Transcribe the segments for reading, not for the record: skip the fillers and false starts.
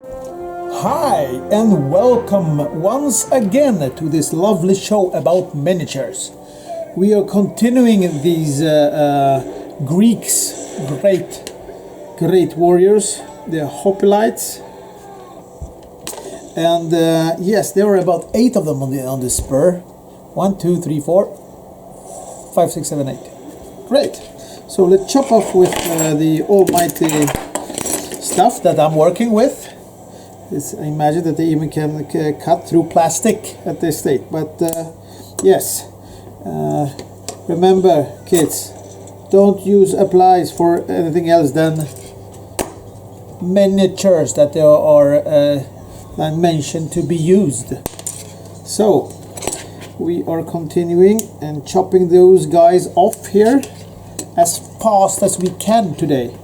Hi and welcome once again to this lovely show about miniatures. We are continuing these Greeks, great warriors, the hoplites, and yes, there are about 8 of them on the spur. 1, 2, 3, 4, 5, 6, 7, 8. Great. So let's chop off with the almighty stuff that I'm working with. I imagine that they even can cut through plastic at this state, but yes, remember kids, don't use applies for anything else than miniatures that there are mentioned to be used. So we are continuing and chopping those guys off here as fast as we can today,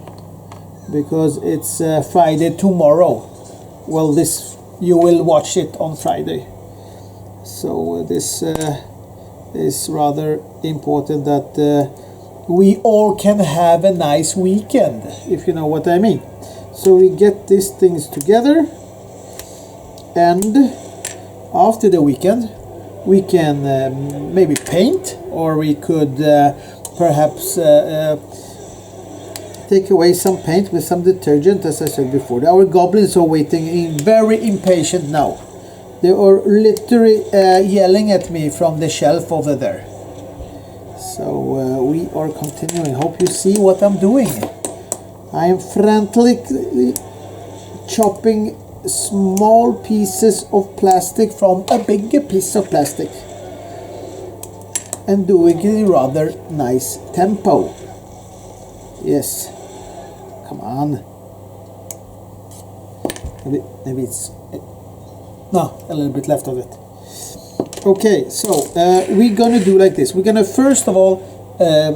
because it's Friday tomorrow. Well, this you will watch it on Friday, so this is rather important that we all can have a nice weekend, if you know what I mean. So we get these things together, and after the weekend we can maybe paint, or we could perhaps take away some paint with some detergent, as I said before. Our goblins are waiting, very impatient now. They are literally yelling at me from the shelf over there. So we are continuing. Hope you see what I'm doing. I am frantically chopping small pieces of plastic from a bigger piece of plastic, and doing it in a rather nice tempo. Yes. Come on. Maybe it's no, a little bit left of it. Okay, so we're gonna do like this. We're gonna first of all,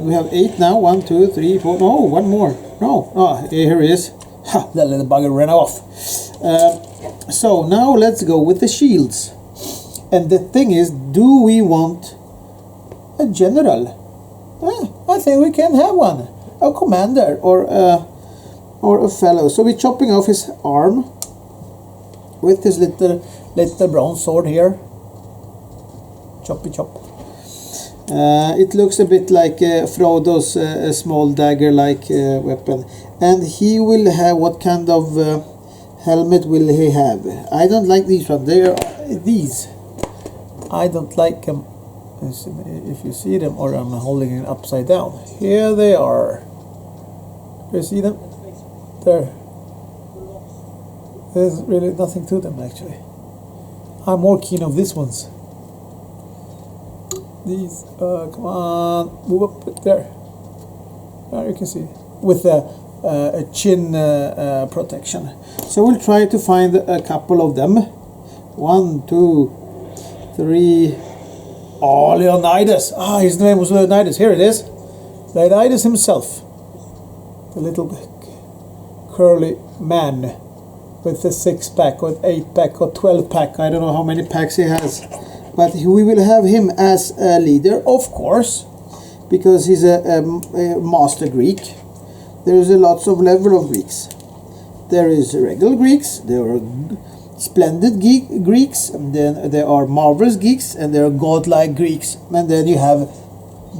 we have 8 now. 1, 2, 3, 4. No, one more. No, oh, here he is. Ha! That little bugger ran off. So now let's go with the shields. And the thing is, do we want a general? I think we can have one. A commander or a fellow. So we're chopping off his arm with this little bronze sword here. Choppy chop. It looks a bit like Frodo's small dagger-like weapon. And he will have, what kind of helmet will he have? I don't like these ones. They are these. I don't like them. If you see them, or I'm holding it upside down. Here they are. You see them? There. There's really nothing to them actually. I'm more keen of these ones. These, come on, move up there. There you can see, with a chin protection. So we'll try to find a couple of them. 1, 2, 3. Oh, Leonidas. Ah, his name was Leonidas. Here it is. Leonidas himself. The little curly man with a 6-pack or 8-pack or 12-pack. I don't know how many packs he has. But we will have him as a leader, of course, because he's a master Greek. There is a lots of level of Greeks. There is regular Greeks. There are splendid Greeks, and then there are marvelous Greeks, and there are godlike Greeks, and then you have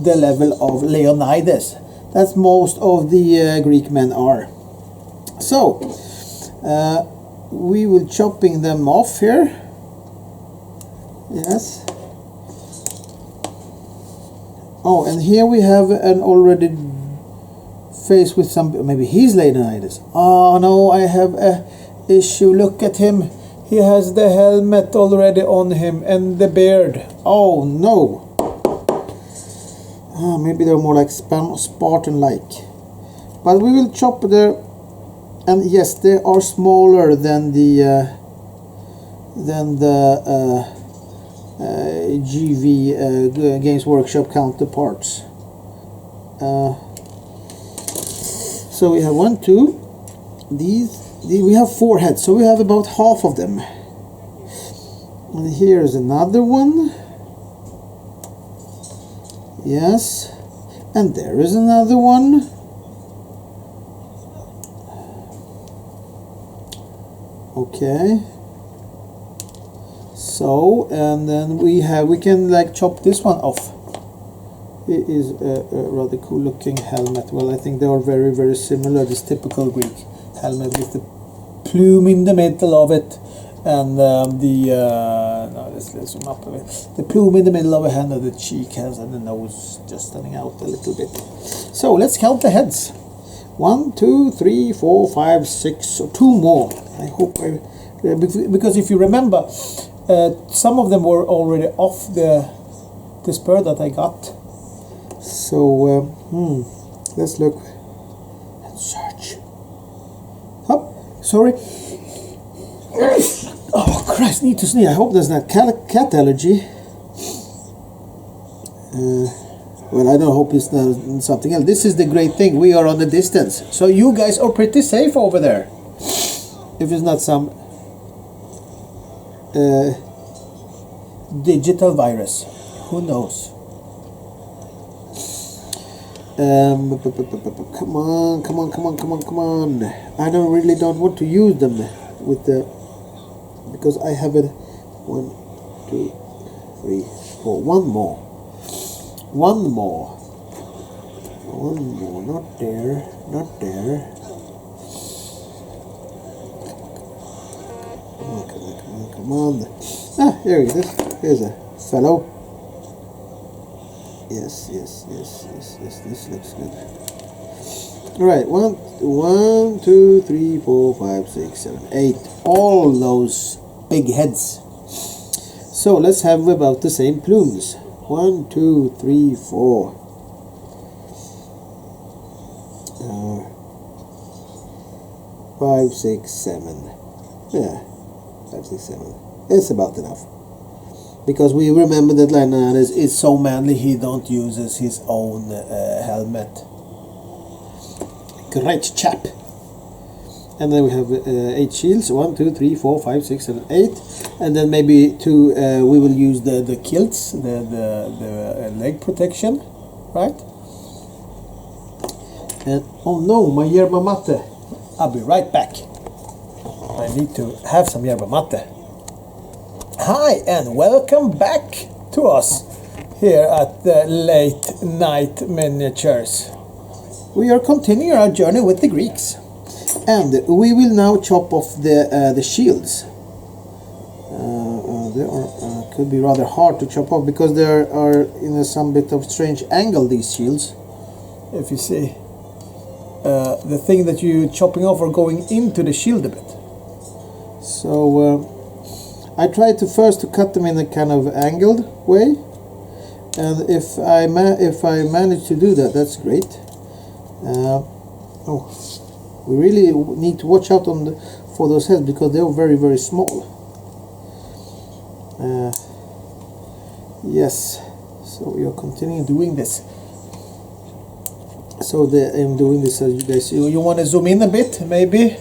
the level of Leonidas. That's most of the Greek men are. So we will chopping them off here. Yes. Oh, and here we have an already face with some, maybe he's Leonidas. Oh no, I have a issue. Look at him. He has the helmet already on him and the beard. Oh no. Maybe they're more like Spartan-like. But we will chop there. And yes, they are smaller than the GV Games Workshop counterparts. So we have 1, 2. These we have 4 heads, so we have about half of them. And here's another one. Yes, and there is another one. Okay. So, and then we can like chop this one off. It is a rather cool looking helmet. Well, I think they are very, very similar. This typical Greek helmet with the plume in the middle of it, and no, let's zoom up a bit. The plume in the middle of a hand, and the cheek has, and the nose just standing out a little bit. So let's count the heads. 1, 2, 3, 4, 5, 6, so 2 more. I hope because if you remember, some of them were already off the spur that I got. So let's look and search. Oh, sorry. Oh Christ, need to sneeze. I hope there's not cat allergy. Well, I don't hope it's something else. This is the great thing. We are on the distance, so you guys are pretty safe over there. If it's not some digital virus, who knows? Come on. I really don't want to use them with the, because I have it. 1, 2, 3, 4. One more. Not there. Come on. Ah, here it is. Here's a fellow. Yes. This looks good. All right. 1, 2, 3, 4, 5, 6, 7, 8. All those big heads. So let's have about the same plumes. 1, 2, 3, 4. 5, 6, 7. Yeah, 5, 6, 7. It's about enough. Because we remember that Leonidas is so manly, he don't uses his own helmet. Great chap. And then we have 8 shields. 1, 2, 3, 4, 5, 6, 7, 8. And then maybe 2. We will use the kilts, the leg protection, right? And oh no, my yerba mate. I'll be right back. I need to have some yerba mate. Hi and welcome back to us here at the Late Night Miniatures. We are continuing our journey with the Greeks, and we will now chop off the shields. They are could be rather hard to chop off because there are in some bit of strange angle, these shields. If you see, the thing that you're chopping off are going into the shield a bit. So I try to first cut them in a kind of angled way, and if I manage to do that, that's great. We really need to watch out for those heads because they're very, very small. Yes, so we are continuing doing this. So I'm doing this as you guys see. You want to zoom in a bit, maybe?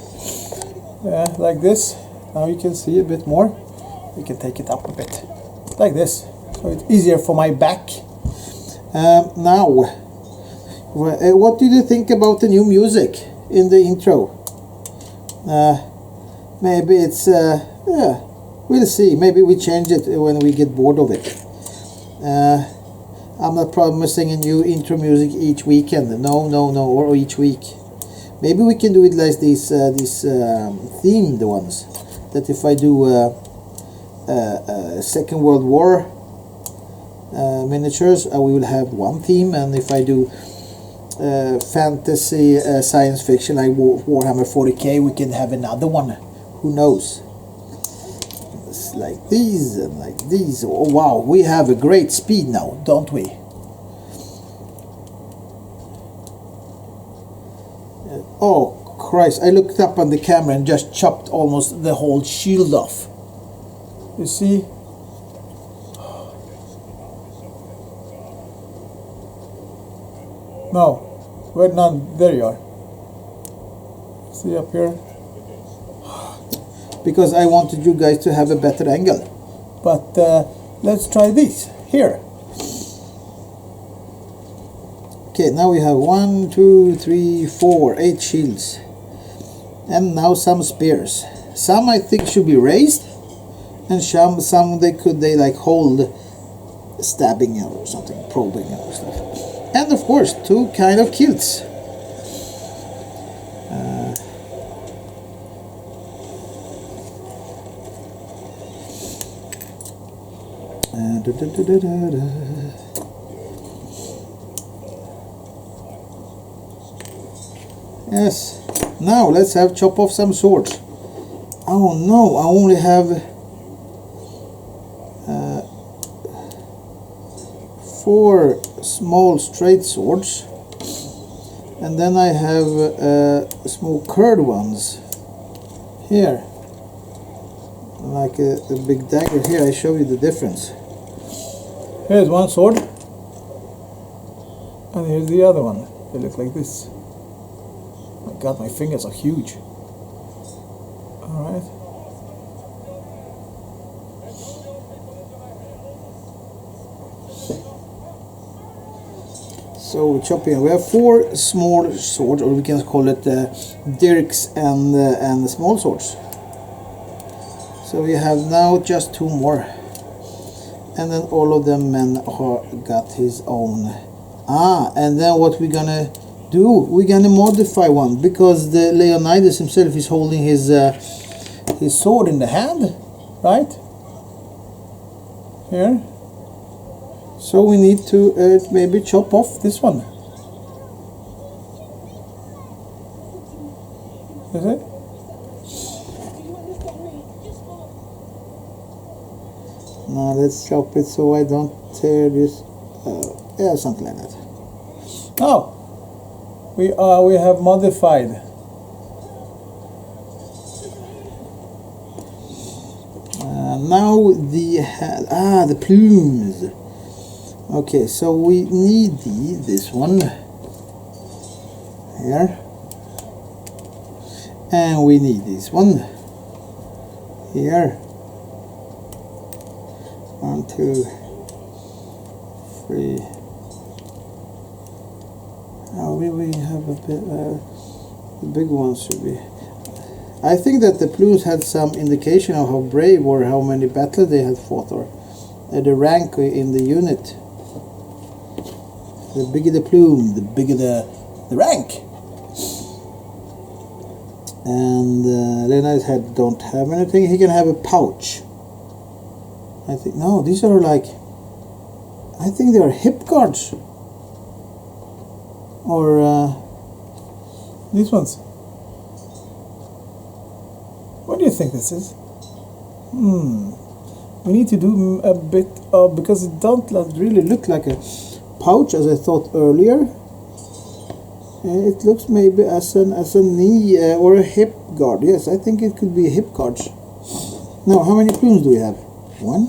Like this. Now you can see a bit more. We can take it up a bit, like this, so it's easier for my back. Now, what did you think about the new music in the intro? Maybe it's yeah, we'll see. Maybe we change it when we get bored of it. I'm not promising a new intro music each weekend. No, or each week. Maybe we can do it like these themed ones. That if I do Second World War miniatures, we will have one theme, and if I do fantasy, science fiction like Warhammer 40k, we can have another one. Who knows? It's like these and like these. Oh wow, we have a great speed now, don't we? Oh Christ, I looked up on the camera and just chopped almost the whole shield off. You see? No, where none? There you are. See up here? Because I wanted you guys to have a better angle. But let's try this here. Okay, now we have 1, 2, 3, 4, 8 shields. And now some spears. Some I think should be raised, and some they like hold stabbing or something, probing or stuff. And of course, two kind of kilts. Yes. Now let's chop off some swords. Oh no, I only have 4 small straight swords, and then I have small curved ones here, like a big dagger here. I show you the difference. Here's one sword, and here's the other one. They look like this. My God, my fingers are huge. Alright. So we're chopping. We have 4 small swords, or we can call it dirks and the small swords. So we have now just 2 more, and then all of them men got his own. And then what we're gonna do? We're gonna modify one, because the Leonidas himself is holding his sword in the hand, right? Here. So we need to maybe chop off this one. Is it? Now let's chop it so I don't tear this. Yeah, something like that. Oh, we have modified. Now the plumes. Okay, so we need this one here, and we need this one here. 1, 2, 3. We have a bit. The big ones should be. I think that the plumes had some indication of how brave or how many battles they had fought, or the rank in the unit. The bigger the plume, the bigger the rank. And Leonidas don't have anything. He can have a pouch. I think no, these are like. I think they are hip guards. Or these ones. What do you think this is? We need to do a bit of, because it don't really look like a pouch as I thought earlier. It looks maybe as a knee or a hip guard. Yes, I think it could be a hip guard. Now, how many plumes do we have? 1,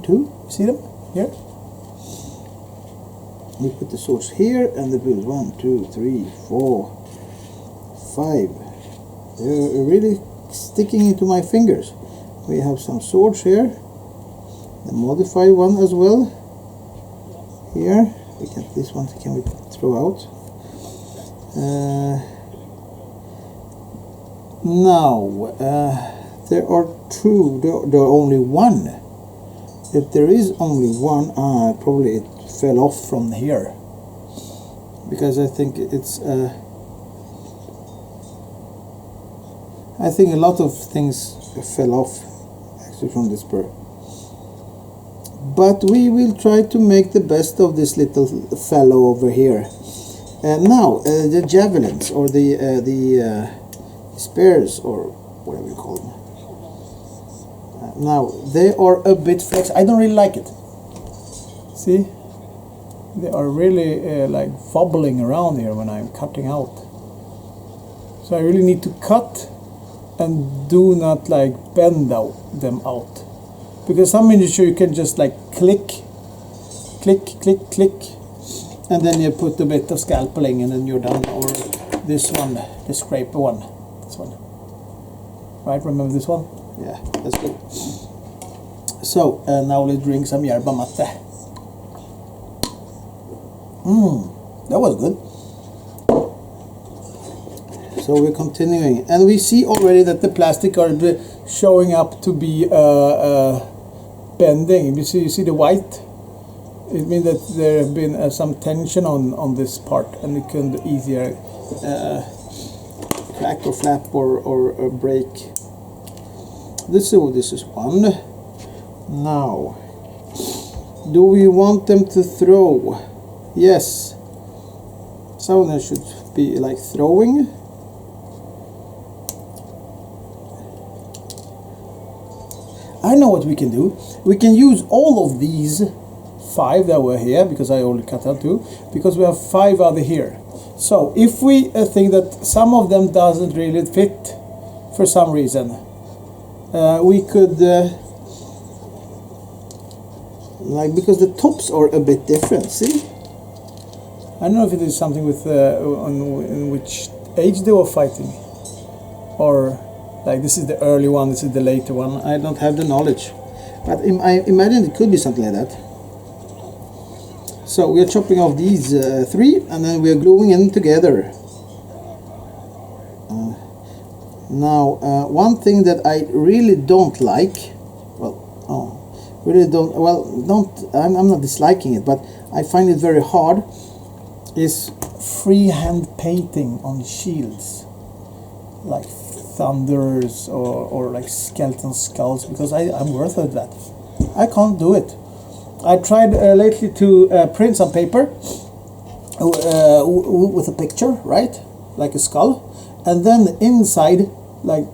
2. See them here? We put the swords here and the plumes. 1, 2, 3, 4, 5. They're really sticking into my fingers. We have some swords here. The modified one as well. Here. We can, this one can we throw out. Now there are 2. There are only 1. If there is only 1, probably it fell off from here, because I think it's I think a lot of things fell off actually from this spur. But we will try to make the best of this little fellow over here. And now the javelins, or the spears, or whatever you call them. Now they are a bit flex. I don't really like it. See, they are really like wobbling around here when I'm cutting out. So I really need to cut and do not like bend them out, because some miniature you can just like click, and then you put a bit of scalpeling and then you're done. Or this one, the scraper one, this one, right? Remember this one? Yeah, that's good. So now let's drink some yerba mate. That was good. So we're continuing, and we see already that the plastic are showing up to be bending. You see the white. It means that there have been some tension on this part, and it can easier crack or flap or break. This is one. Now, do we want them to throw? Yes. Some of them should be like throwing. I know what we can do. We can use all of these 5 that were here, because I only cut out 2, because we have 5 other here. So if we think that some of them doesn't really fit for some reason, we could like, because the tops are a bit different, see? I don't know if it is something with in which age they were fighting, or like this is the early one, this is the later one. I don't have the knowledge, but I imagine it could be something like that. So we are chopping off these 3, and then we are gluing them together. Now, one thing that I really don't like, I'm not disliking it, but I find it very hard, is freehand painting on shields, like thunders or like skeleton skulls, because I'm worth of that. I can't do it. I tried lately to print some paper with a picture, right, like a skull, and then inside like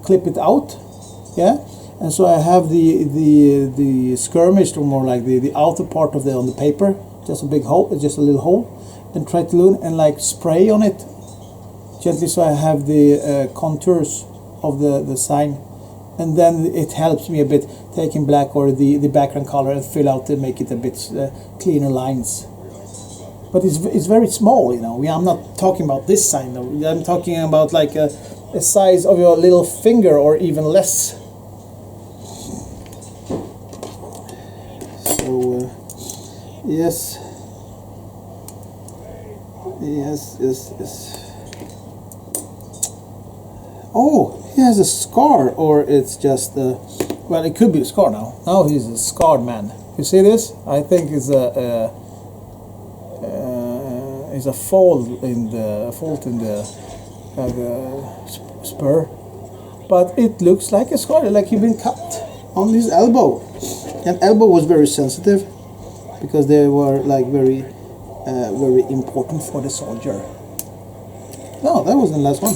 clip it out, yeah. And so I have the skirmish, or more like the outer part of on the paper, just a big hole, just a little hole, and try to learn and like spray on it gently, so I have the contours of the sign, and then it helps me a bit taking black or the background color and fill out and make it a bit cleaner lines. But it's very small, you know. I'm not talking about this sign, I'm talking about like a size of your little finger or even less. So yes. Oh, he has a scar, or it's just well, it could be a scar now. Now he's a scarred man. You see this? I think it's a fault in the spur, but it looks like a scar, like he's been cut on his elbow. And elbow was very sensitive, because they were like very important for the soldier. No, that wasn't the last one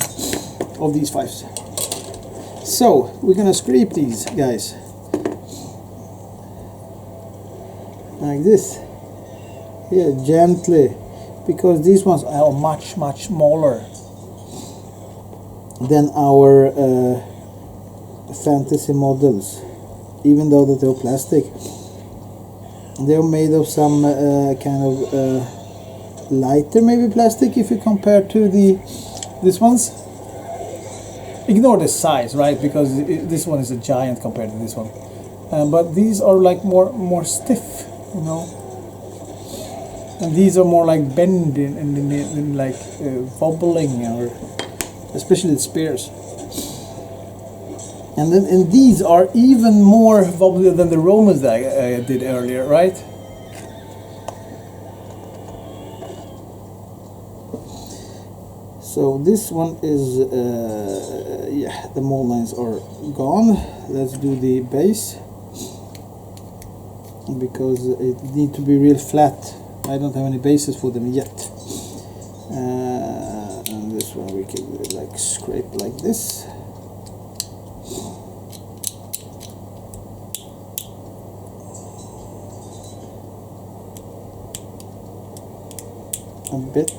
of these 5s. So we're gonna scrape these guys like this here, gently, because these ones are much smaller than our fantasy models, even though that they're plastic. They're made of some kind of lighter, maybe plastic, if you compare to this ones. Ignore the size, right? Because this one is a giant compared to this one. But these are like more stiff, you know. And these are more like bending and like wobbling, or especially the spears. And these are even more wobbly than the Romans that I did earlier, right? So this one is, yeah, the mold lines are gone. Let's do the base, because it needs to be real flat. I don't have any bases for them yet. And this one we can like scrape like this. A bit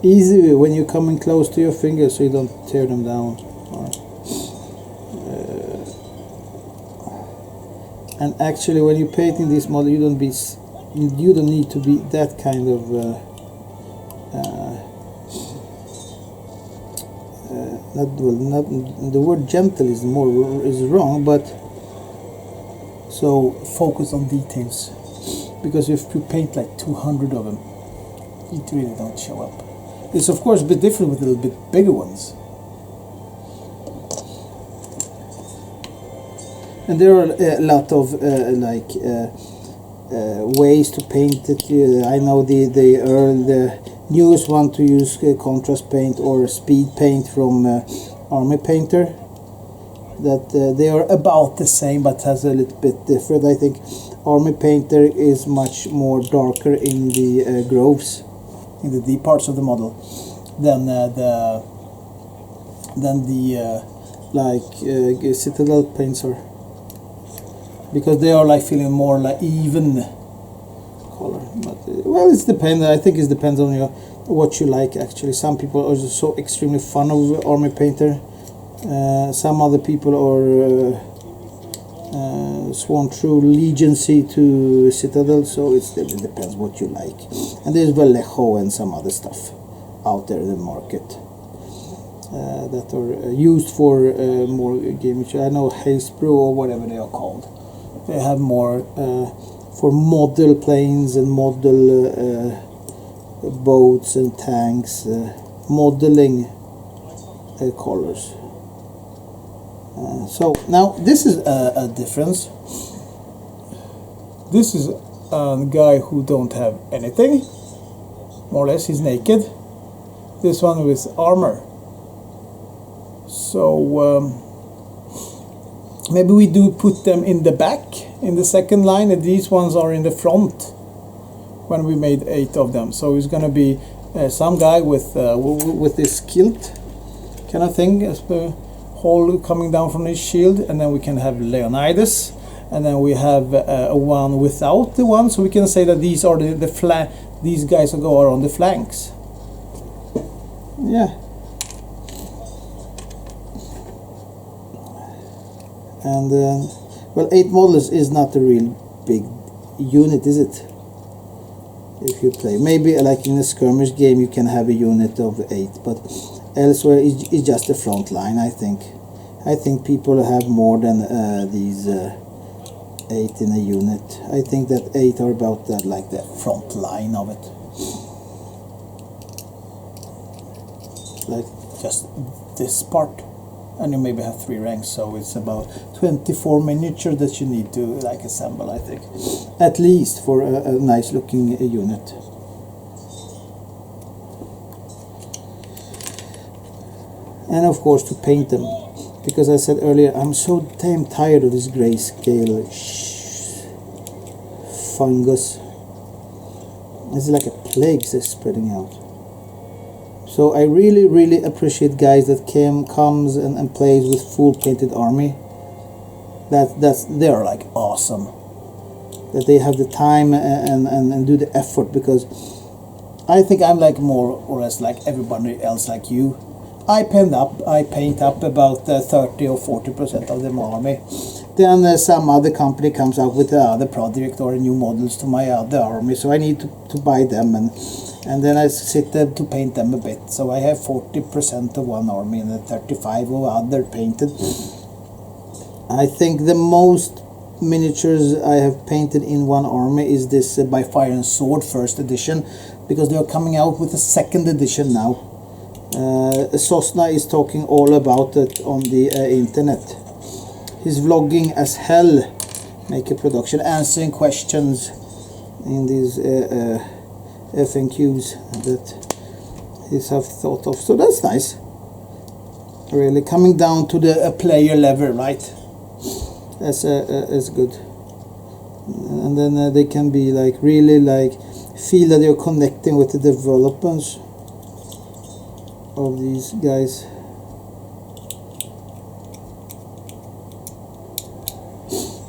easy when you're coming close to your fingers, so you don't tear them down. And actually, when you're painting this model, you don't need to be that kind of not the word gentle is wrong, but so focus on details, because if you paint like 200 of them, it really don't show up. It's of course a bit different with a little bit bigger ones. And there are a lot of ways to paint it. I know the newest one to use contrast paint or speed paint from Army Painter. That they are about the same but has a little bit different. I think Army Painter is much more darker in the groves, in the deep parts of the model, than the Citadel paints are, because they are like feeling more like even color. But well, it's depends. I think it depends on what you like. Actually, some people are just so extremely fond of Army Painter. Some other people are sworn true allegiance to Citadel, so it depends what you like. And there's Vallejo and some other stuff out there in the market that are used for more gaming. I know Haze-Brew or whatever they are called. They have more for model planes and model boats and tanks, modeling colors. So now this is a difference. This is a guy who don't have anything, more or less. He's naked. This one with armor. So maybe we do put them in the back in the second line, and these ones are in the front when we made 8 of them. So it's gonna be some guy with this kilt kind of thing, hole coming down from his shield, and then we can have Leonidas, and then we have a one without the one, so we can say that these are these guys are on the flanks. Yeah. And well, 8 models is not a real big unit, is it? If you play, maybe like in a skirmish game you can have a unit of 8, but elsewhere it's just the front line. I think people have more than these 8 in a unit. I think that 8 are about that, like the front line of it, like just this part. And you maybe have 3 ranks, so it's about 24 miniatures that you need to like assemble, I think, at least for a nice looking unit. And of course to paint them, because I said earlier I'm so damn tired of this grayscale fungus. It's like a plague that's spreading out. So I really appreciate guys that comes and plays with full painted army. They are like awesome. That they have the time and do the effort, because I think I'm like more or less like everybody else like you. I paint up about 30 or 40% of the army. Then some other company comes out with another project or new models to my other army, so I need to buy them, and then I sit there to paint them a bit. So I have 40% of one army and then 35 of other painted. I think the most miniatures I have painted in one army is this by Fire and Sword first edition, because they are coming out with a second edition now. Sosna is talking all about it on the internet. He's vlogging as hell, make a production, answering questions in these FAQs that he's have thought of. So that's nice. Really coming down to the player level, right? That's good. And then they can be like really like feel that you're connecting with the developers of these guys.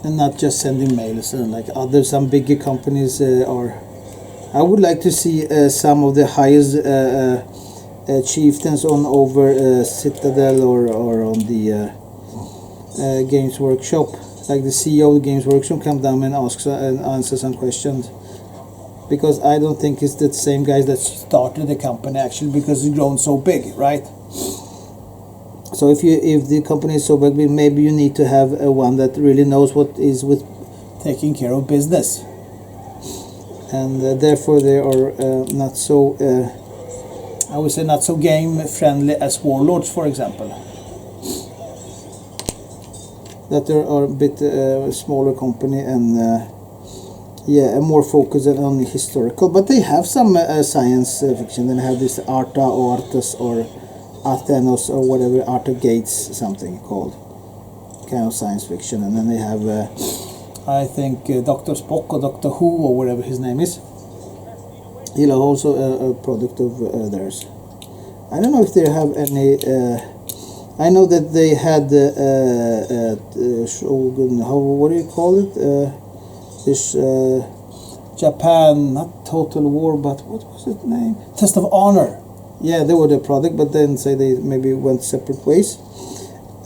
And not just sending mails like some bigger companies are. I would like to see some of the highest chieftains on over Citadel or on the Games Workshop, like the CEO of the Games Workshop come down and ask and answer some questions, because I don't think it's the same guys that started the company actually, because it's grown so big, right? So if the company is so big, maybe you need to have one that really knows what is with taking care of business, and therefore they are not so I would say not so game friendly as Warlords, for example. That they are a bit smaller company and yeah, more focused on historical, but they have some science fiction. Then have this Arta or Artus or Athenos or whatever, Arta Gates something called, kind of science fiction. And then they have I think Dr. Spock or Doctor Who or whatever his name is. You know, also a product of theirs. I don't know if they have any. I know that they had Shogun. What do you call it? This Japan, not Total War, but what was its name? Test of Honor. Yeah, they were the product, but then say they maybe went separate ways.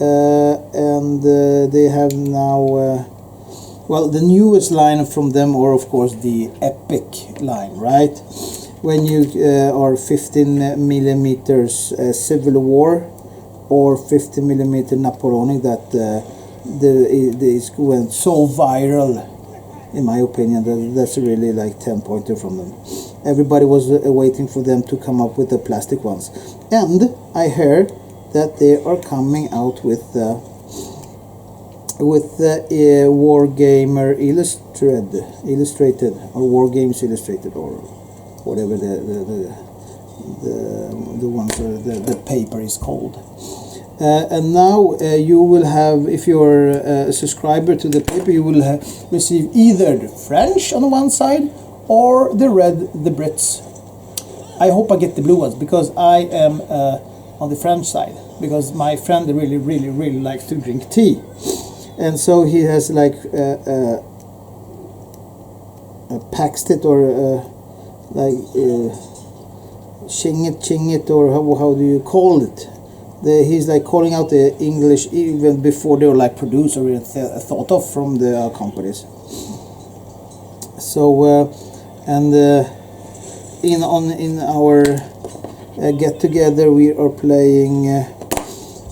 And they have now. Well, the newest line from them are, of course, the Epic line, right? When you are 15 millimeters Civil War or 50 millimeter Napoleonic, that it went so viral, in my opinion, that's really like 10-pointer from them. Everybody was waiting for them to come up with the plastic ones. And I heard that they are coming out with the Wargamer Illustrated or War Games Illustrated or whatever the ones the paper is called. And now you will have, if you're a subscriber to the paper, you will receive either the French on the one side or the Brits. I hope I get the blue ones because I am on the French side, because my friend really likes to drink tea. And so he has like paxed it or ching it or how do you call it? He's like calling out the English even before they were like produced or thought of from the companies. So and in our get together we are playing.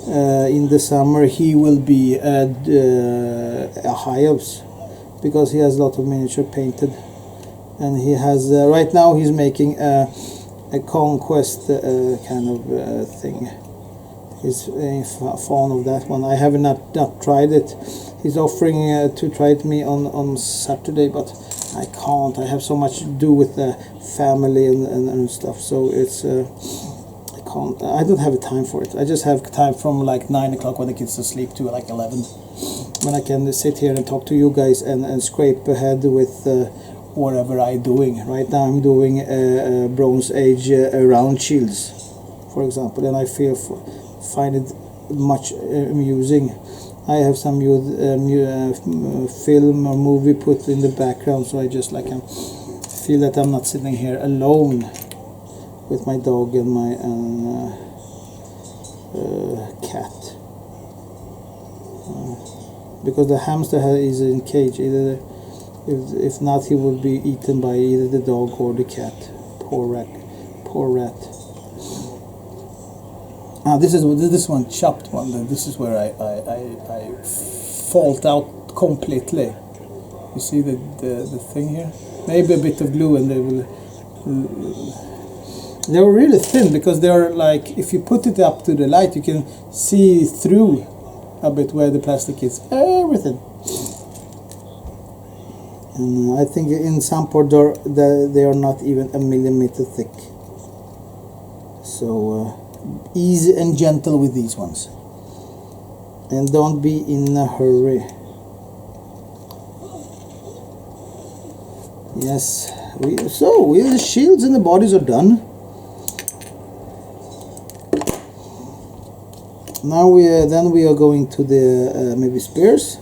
In the summer he will be at Hives because he has a lot of miniature painted, and he has right now he's making a conquest kind of thing. He's fond of that one. I have not tried it. He's offering to try it me on Saturday, but I can't. I have so much to do with the family and stuff, so it's I don't have time for it. I just have time from like 9 o'clock when the kids are asleep to like 11, when I can sit here and talk to you guys and scrape ahead with whatever I'm doing. Right now I'm doing Bronze Age round shields, for example, and I find it much amusing. I have some film or movie put in the background, so I just like feel that I'm not sitting here alone with my dog and my cat, because the hamster is in cage. Either if not, he will be eaten by either the dog or the cat. Poor rat. This is this one, chopped one. This is where I fault out completely. You see the thing here? Maybe a bit of glue and they will. They were really thin because they are like, if you put it up to the light, you can see through a bit where the plastic is. Everything. And I think in some part they are not even a millimeter thick. So easy and gentle with these ones. And don't be in a hurry. Yes. The shields and the bodies are done. Now we are going to the maybe spears,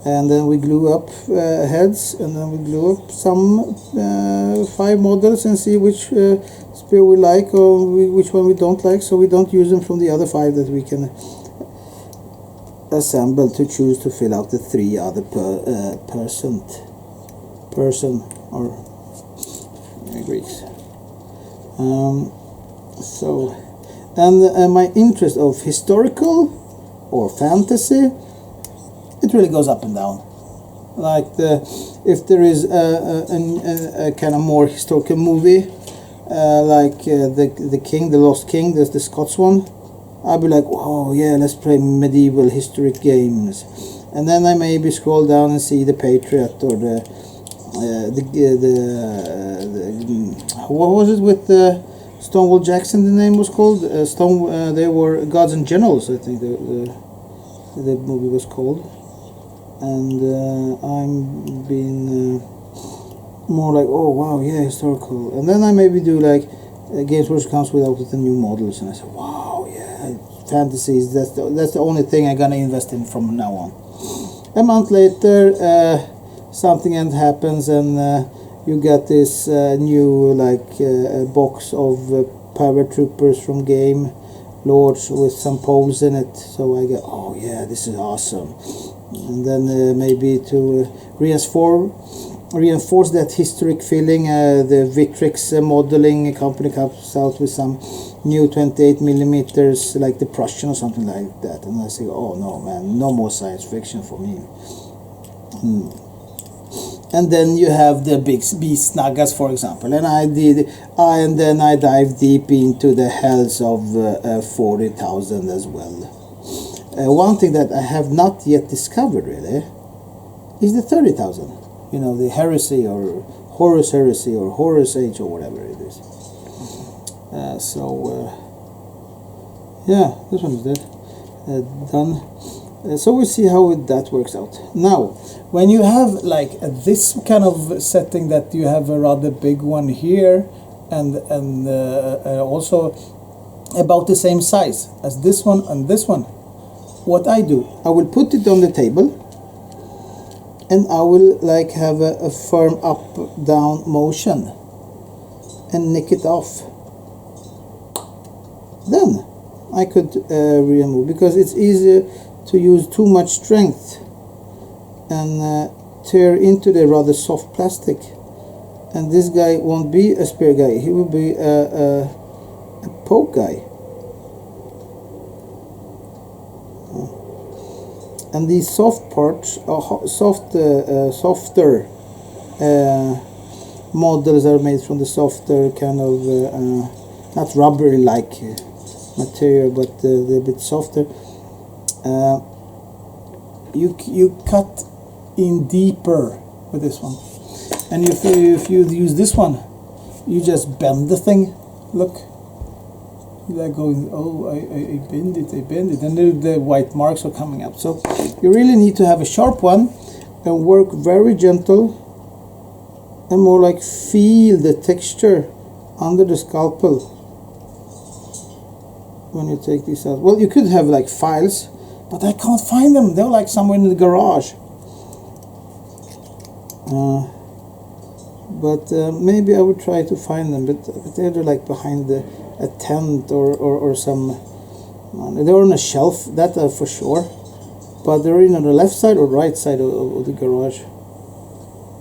and then we glue up heads, and then we glue up some 5 models and see which spear we like or which one we don't like, so we don't use them from the other 5 that we can assemble to choose to fill out the 3 other person or Greeks. And my interest of historical or fantasy, it really goes up and down. Like if there is a kind of more historical movie, the king, the lost king, there's the Scots one, I'll be like, oh yeah, let's play medieval historic games. And then I maybe scroll down and see the Patriot or what was it with Stonewall Jackson, the name was called? They were Gods and Generals, I think the movie was called. And I'm being more like, oh wow, yeah, historical. And then I maybe do like Games Workshop comes without with the new models, and I say, wow, yeah, fantasies. That's the only thing I'm gonna invest in from now on. A month later, something happens, and you get this new box of paratroopers from Game Lords with some poles in it. So I go, oh yeah, this is awesome. And then maybe to reinforce that historic feeling, the Victrix modeling company comes out with some new 28 millimeters, like the Prussian or something like that, and I say, oh no man, no more science fiction for me. And then you have the big beast Nagas, for example, and then I dive deep into the hells of 40,000 as well. One thing that I have not yet discovered really is the 30,000. You know, the heresy or Horus heresy or Horus Age or whatever it is. Yeah, this one is dead. Done. So we'll see how that works out. Now, when you have like this kind of setting that you have a rather big one here and also about the same size as this one and this one, what I do, I will put it on the table and I will like have a firm up-down motion and nick it off. Then I could remove, because it's easier to use too much strength and tear into the rather soft plastic. And this guy won't be a spear guy, he will be a poke guy. And these soft parts, softer models are made from the softer kind of, not rubbery like material, but they're a bit softer. You cut in deeper with this one, and if you use this one, you just bend the thing. Look, they're going, oh, I bend it, and the white marks are coming up. So you really need to have a sharp one and work very gentle and more like feel the texture under the scalpel when you take these out. Well, you could have like files, but I can't find them. They're like somewhere in the garage. Maybe I would try to find them, but they're like behind a tent or some. They're on a shelf, that for sure. But they're in on the left side or right side of the garage.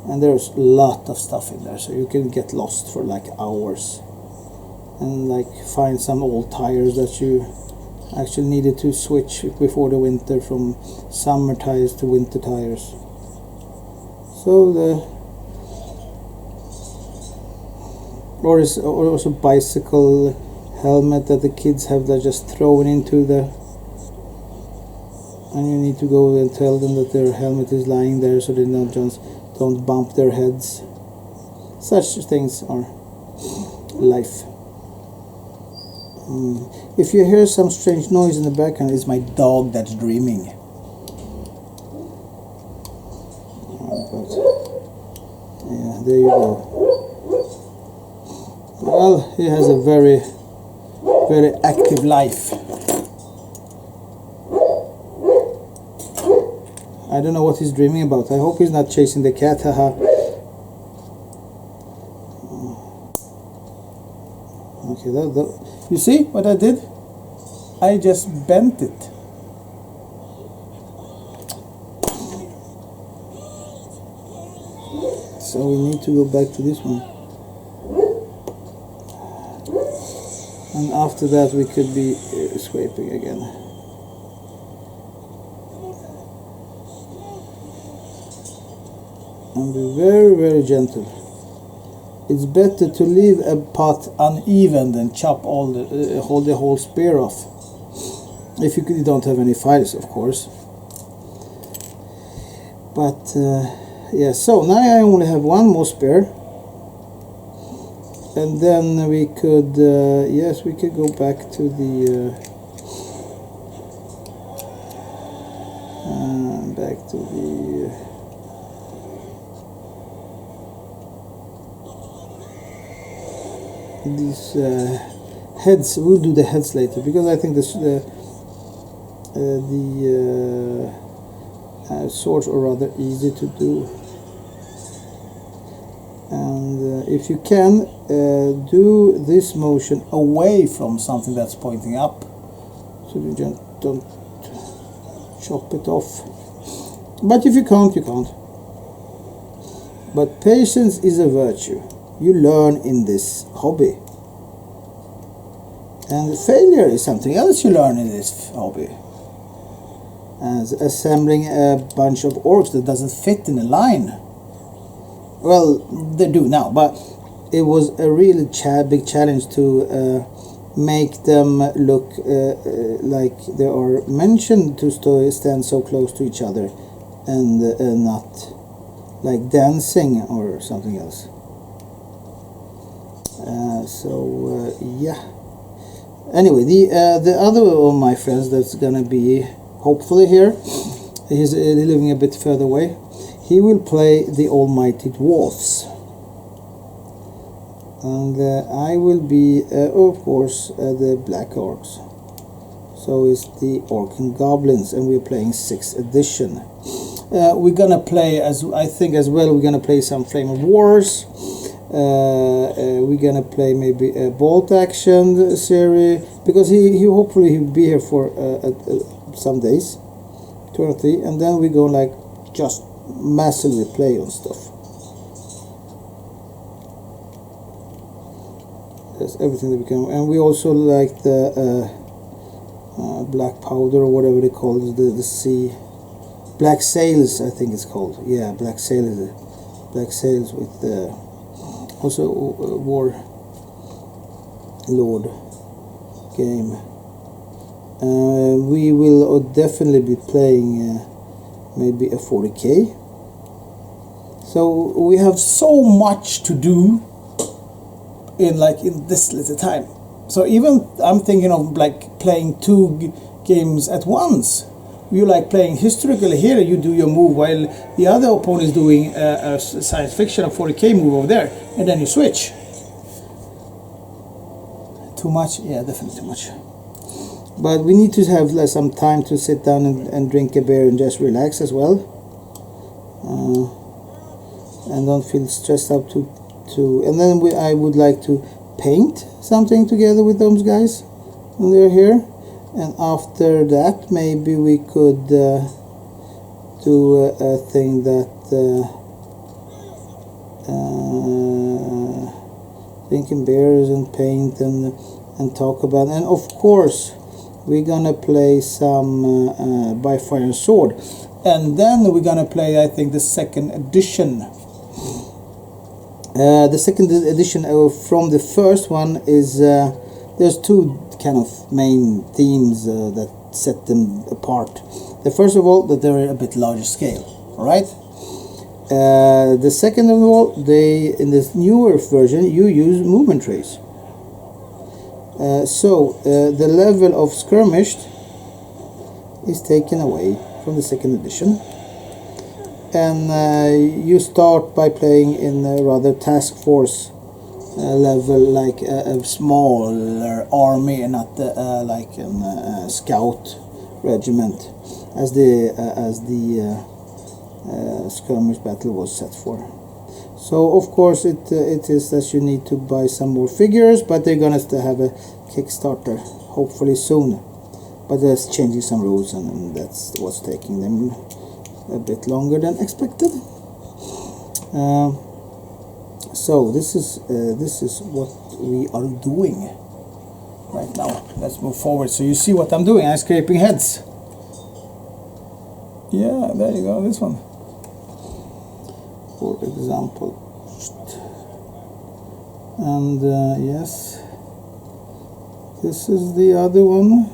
And there's a lot of stuff in there, so you can get lost for like hours. And like find some old tires that you actually needed to switch before the winter from summer tires to winter tires. So or also bicycle helmet that the kids have that just thrown into the, and you need to go and tell them that their helmet is lying there so they don't bump their heads. Such things are life. If you hear some strange noise in the background, it's my dog that's dreaming. Yeah, there you go. Well, he has a very, very active life. I don't know what he's dreaming about. I hope he's not chasing the cat, haha. Okay, you see what I did? I just bent it. So we need to go back to this one. And after that we could be scraping again. And be very, very gentle. it's better to leave a part uneven than chop all the whole spear off. If you don't have any files, of course. But yeah, so now I only have one more spear, and then we could yes, we could go back to the these heads. We'll do the heads later, because I think this swords are rather easy to do. And if you can do this motion away from something that's pointing up, so you just don't chop it off. But if you can't, you can't. But patience is a virtue you learn in this hobby, and failure is something else you learn in this hobby. As assembling a bunch of orcs that doesn't fit in a line. Well, they do now, but it was a really big challenge to make them look like they are mentioned to stand so close to each other, and not like dancing or something else. Yeah. Anyway, the other of my friends that's gonna be hopefully here, he's living a bit further away. He will play the almighty dwarfs, and I will be of course the black orcs. So is the orc and goblins, and we're playing 6th edition. We're gonna play, as I think as well, we're gonna play some Flame of Wars. We're gonna play maybe a bolt action series, because he hopefully he'll be here for some days, 2 or 3, and then we go like just massively play on stuff. That's everything that we can. And we also like the black powder, or whatever they call it, the sea black sails, I think it's called. Yeah, black sails with the also Warlord game. We will definitely be playing maybe a 40k. So we have so much to do in this little time. So even I'm thinking of like playing 2 games at once. You like playing historically here, you do your move, while the other opponent is doing a science fiction, a 40k move over there, and then you switch. Too much? Yeah, definitely too much. But we need to have some time to sit down and drink a beer and just relax as well, and don't feel stressed out to and then I would like to paint something together with those guys when they're here. And after that, maybe we could do a thing that drinking beers and paint and talk about. And of course, we're gonna play some by fire and sword, and then we're gonna play, I think, the 2nd edition. The 2nd edition from the first one is there's 2 kind of main themes that set them apart. The first of all, that they're a bit larger scale, all right? The second of all, in this newer version you use movement trays. So the level of skirmished is taken away from the 2nd edition, and you start by playing in a rather task force level, like a smaller army, and not like a scout regiment, as the skirmish battle was set for. So of course it is that you need to buy some more figures, but they're gonna have a Kickstarter hopefully soon. But that's changing some rules, and that's what's taking them a bit longer than expected. So this is what we are doing right now. Let's move forward so you see what I'm doing. I'm scraping heads. Yeah, there you go, this one. For example. And yes, this is the other one.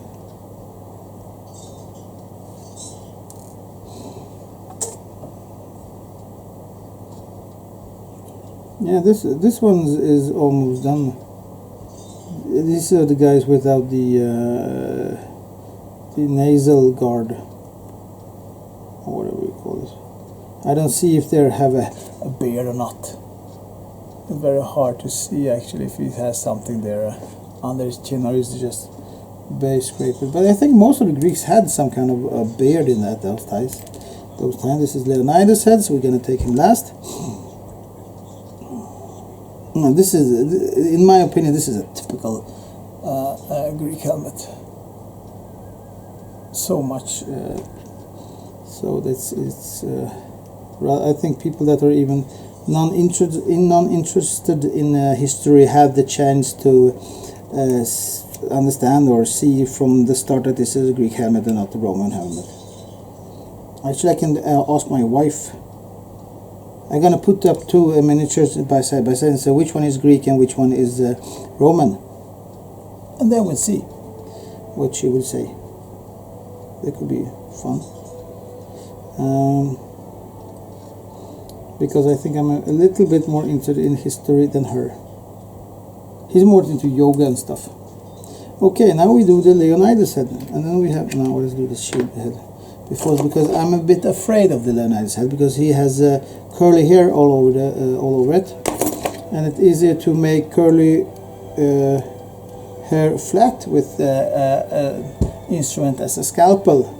Yeah, this one is almost done. These are the guys without the nasal guard, or whatever you call it. I don't see if they have a beard or not. It's very hard to see actually if he has something there under his chin, or is it just base scraper. But I think most of the Greeks had some kind of a beard in those times. This is Leonidas' head, so we're gonna take him last. No, this is, in my opinion, this is a typical Greek helmet. So much, so that's I think people that are even non-interested in history have the chance to understand or see from the start that this is a Greek helmet and not a Roman helmet. Actually, I can ask my wife. I'm gonna put up two miniatures by side and say which one is Greek and which one is Roman, and then we'll see what she will say. That could be fun, because I think I'm a little bit more interested in history than her. He's more into yoga and stuff. Okay, now we do the Leonidas head, and then we have, now let's do the shield head because I'm a bit afraid of the Leonidas head because he has curly hair all over it, and it's easier to make curly hair flat with instrument as a scalpel.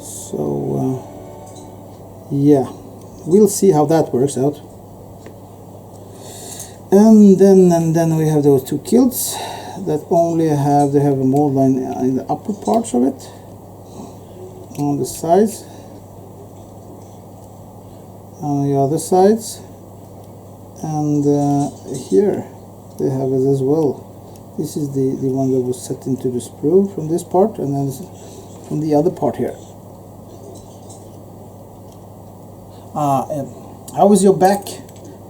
So yeah, we'll see how that works out. And then we have those two kilts that only they have a mold line in the upper parts of it, on the sides, on the other sides, and here they have it as well. This is the one that was set into the sprue from this part, and then from the other part here. How is your back?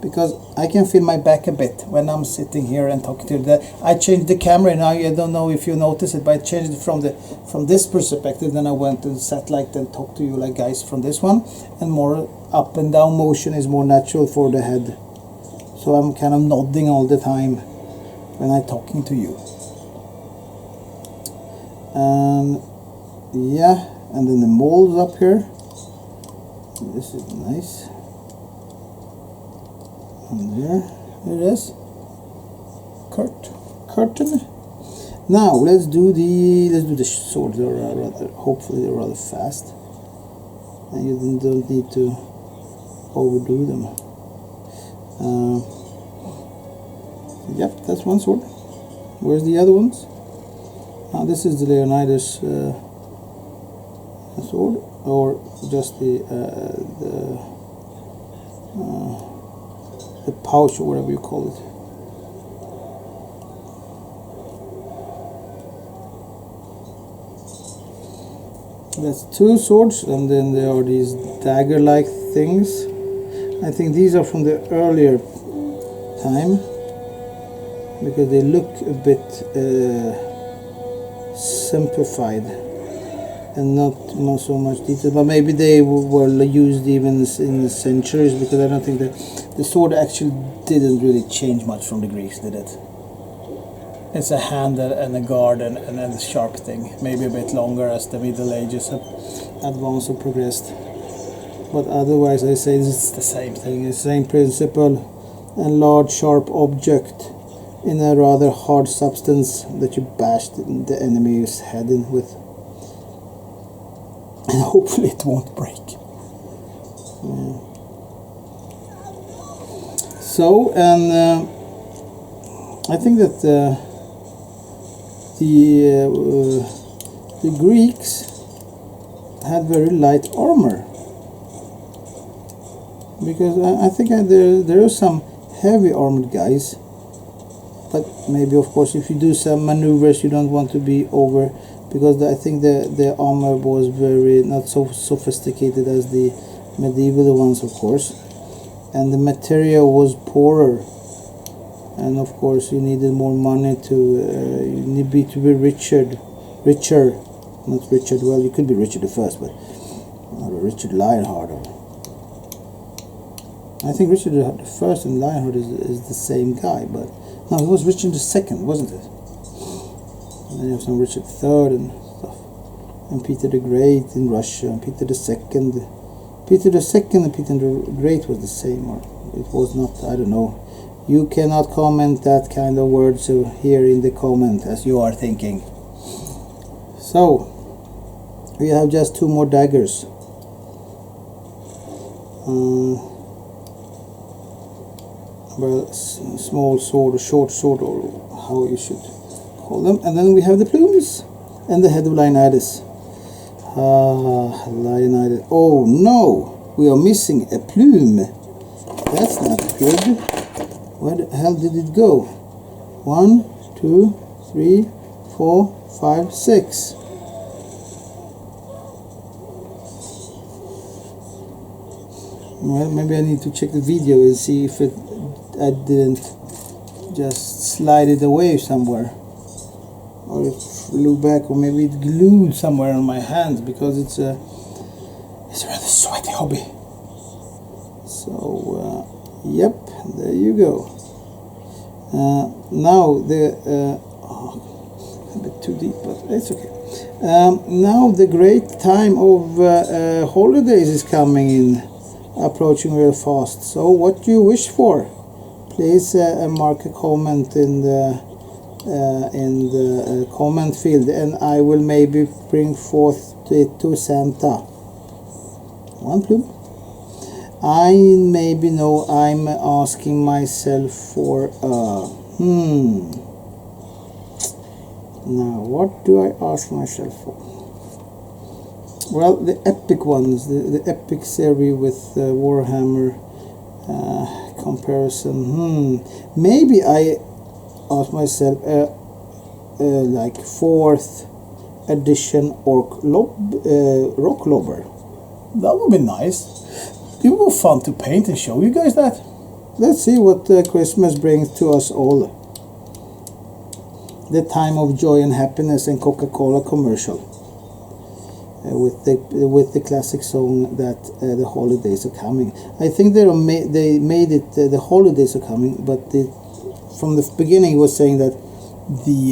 Because I can feel my back a bit when I'm sitting here and talking to you. I changed the camera now. I don't know if you notice it, but I changed it from this perspective. Then I went and sat like that and talked to you like guys from this one, and more up and down motion is more natural for the head. So I'm kind of nodding all the time when I'm talking to you. And yeah, and then the molds up here. This is nice. And there it is. Curtain. Now let's do the sword. Hopefully they're rather fast, and you don't need to overdo them. Yep, that's one sword. Where's the other ones? This is the Leonidas sword, or just the pouch, or whatever you call it. That's two swords, and then there are these dagger-like things. I think these are from the earlier time, because they look a bit simplified and not so much detail, but maybe they were used even in the centuries, because I don't think that the sword actually didn't really change much from the Greeks, did it? It's a handle and a guard and a sharp thing, maybe a bit longer as the Middle Ages have advanced or progressed, but otherwise I say it's the same thing, the same principle. A large sharp object in a rather hard substance that you bash the enemy's head in with, and hopefully it won't break. So, and I think that the Greeks had very light armor, because I think there are some heavy armored guys, but maybe of course if you do some maneuvers you don't want to be over, because I think the armor was very not so sophisticated as the medieval ones, of course, and the material was poorer, and of course you needed more money to you need to be richer, not Richard. Well, you could be Richard the First, but Richard Lionheart. I think Richard the First and Lionheart is the same guy, but no, it was Richard the Second, wasn't it? And then you have some Richard Third and stuff, and Peter the Great in Russia, and Peter the Second. Peter the Second and Peter the Great was the same, or it was not. I don't know. You cannot comment that kind of words here in the comment as you are thinking. So we have just 2 more daggers. Well, small sword or short sword, or how you should call them. And then we have the plumes and the head of Leonidas. Leonidas. Oh no, we are missing a plume. That's not good. Where the hell did it go? 1, 2, 3, 4, 5, 6. Well, maybe I need to check the video and see if I didn't just slide it away somewhere, or it flew back, or maybe it glued somewhere on my hands, because it's a rather sweaty hobby. So yep, there you go. Now the a bit too deep, but it's okay. Now the great time of holidays is coming in, approaching real fast. So what do you wish for? Please mark a comment in the comment field, and I will maybe bring forth it to Santa. 1 plume. I maybe know I'm asking myself for now what do I ask myself for? Well, the epic ones, the epic series with Warhammer comparison. Maybe I ask myself like 4th edition rock lobber. That would be nice. It would be fun to paint and show you guys that. Let's see what Christmas brings to us all. The time of joy and happiness and Coca-Cola commercial with the classic song that the holidays are coming. I think they made it the holidays are coming, but from the beginning it was saying that the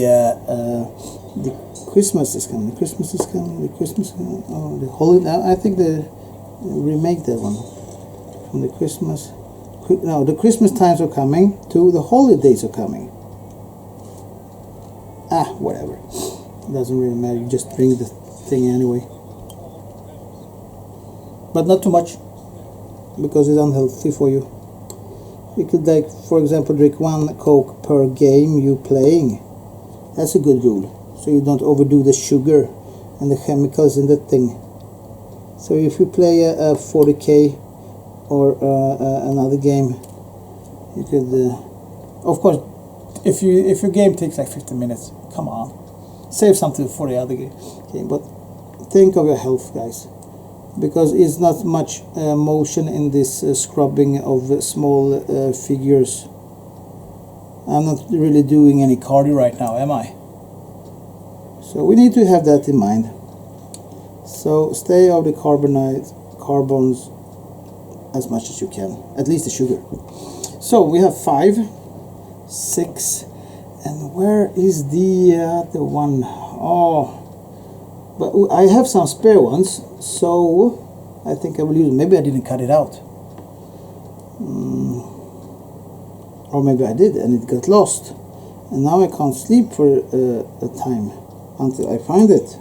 Christmas is coming. Christmas is coming. The Christmas is coming. Oh, the holiday. I think they remake that one. From the Christmas, no, the Christmas times are coming to the holidays are coming. Whatever. It doesn't really matter. You just drink the thing anyway. But not too much, because it's unhealthy for you. You could, like, for example, drink 1 Coke per game you playing. That's a good rule. So you don't overdo the sugar and the chemicals in that thing. So if you play a 40k or another game, you could, of course, if your game takes like 15 minutes, come on, save something for the other game. But think of your health, guys, because it's not much motion in this scrubbing of small figures. I'm not really doing any cardio right now, am I? So we need to have that in mind. So stay off the carbons as much as you can, at least the sugar. So we have 5, 6, and where is the other one? Oh, but I have some spare ones, so I think I will use them. Maybe I didn't cut it out, or maybe I did and it got lost, and now I can't sleep for a time until I find it.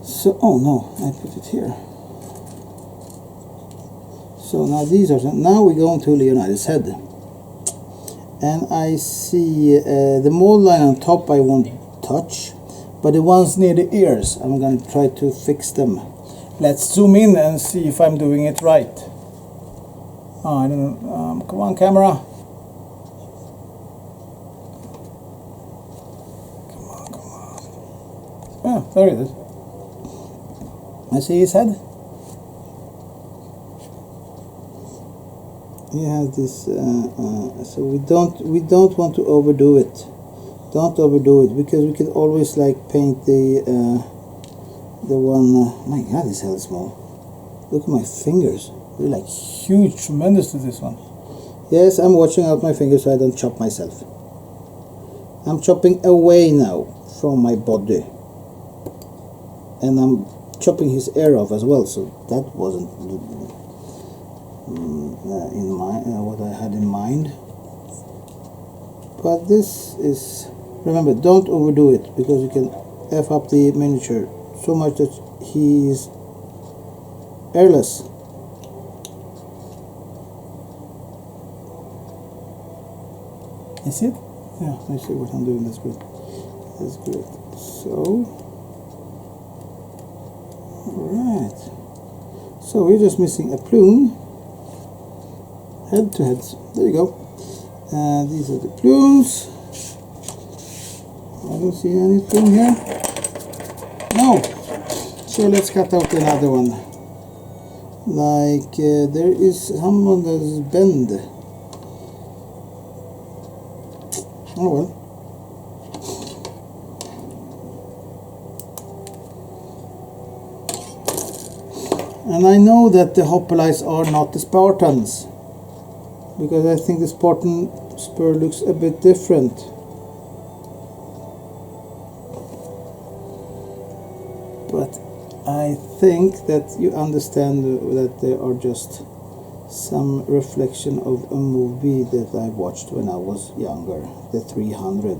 So, oh no, I put it here. So now these are, now we're going to Leonidas' head. And I see the mold line on top I won't touch, but the ones near the ears, I'm going to try to fix them. Let's zoom in and see if I'm doing it right. Oh, I don't know. Come on, camera. Come on, come on. Oh, there it is. I see his head. he has this. So we don't want to overdo it. Don't overdo it, because we can always like paint the one. My God, this hell small. Look at my fingers. They're like huge, tremendous to this one. Yes, I'm watching out my fingers so I don't chop myself. I'm chopping away now from my body, and I'm chopping his ear off as well. So that wasn't in mind what I had in mind. But this is, remember, don't overdo it, because you can f up the miniature so much that he is airless. You see it? Yeah, I see what I'm doing. That's good. That's good. So, alright. So we're just missing a plume. Head to heads. There you go. These are the plumes. I don't see any plume here. No. So let's cut out another one. Like there is someone that's bend. Oh well. And I know that the hoplites are not the Spartans, because I think the Spartan spur looks a bit different. But I think that you understand that they are just some reflection of a movie that I watched when I was younger, the 300.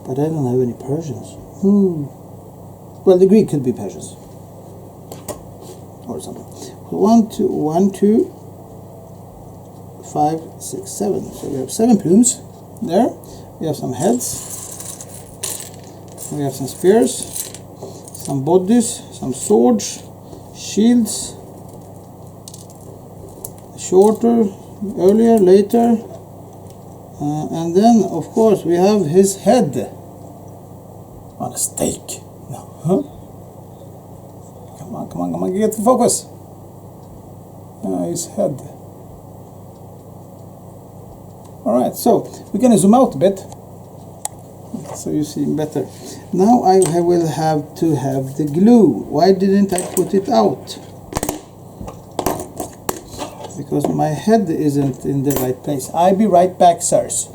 But I don't have any Persians. Well, the Greek could be Persians or something. 1, 2, 1, 2, 5, 6, 7. So we have 7 plumes there. We have some heads. We have some spears, some bodies, some swords, shields. Shorter, earlier, later, and then of course we have his head on a stake. No, huh? Come on, come on, come on, get the focus. His head. Alright, so we're gonna zoom out a bit so you see better. Now I will have to have the glue. Why didn't I put it out? Because my head isn't in the right place. I'll be right back, sirs.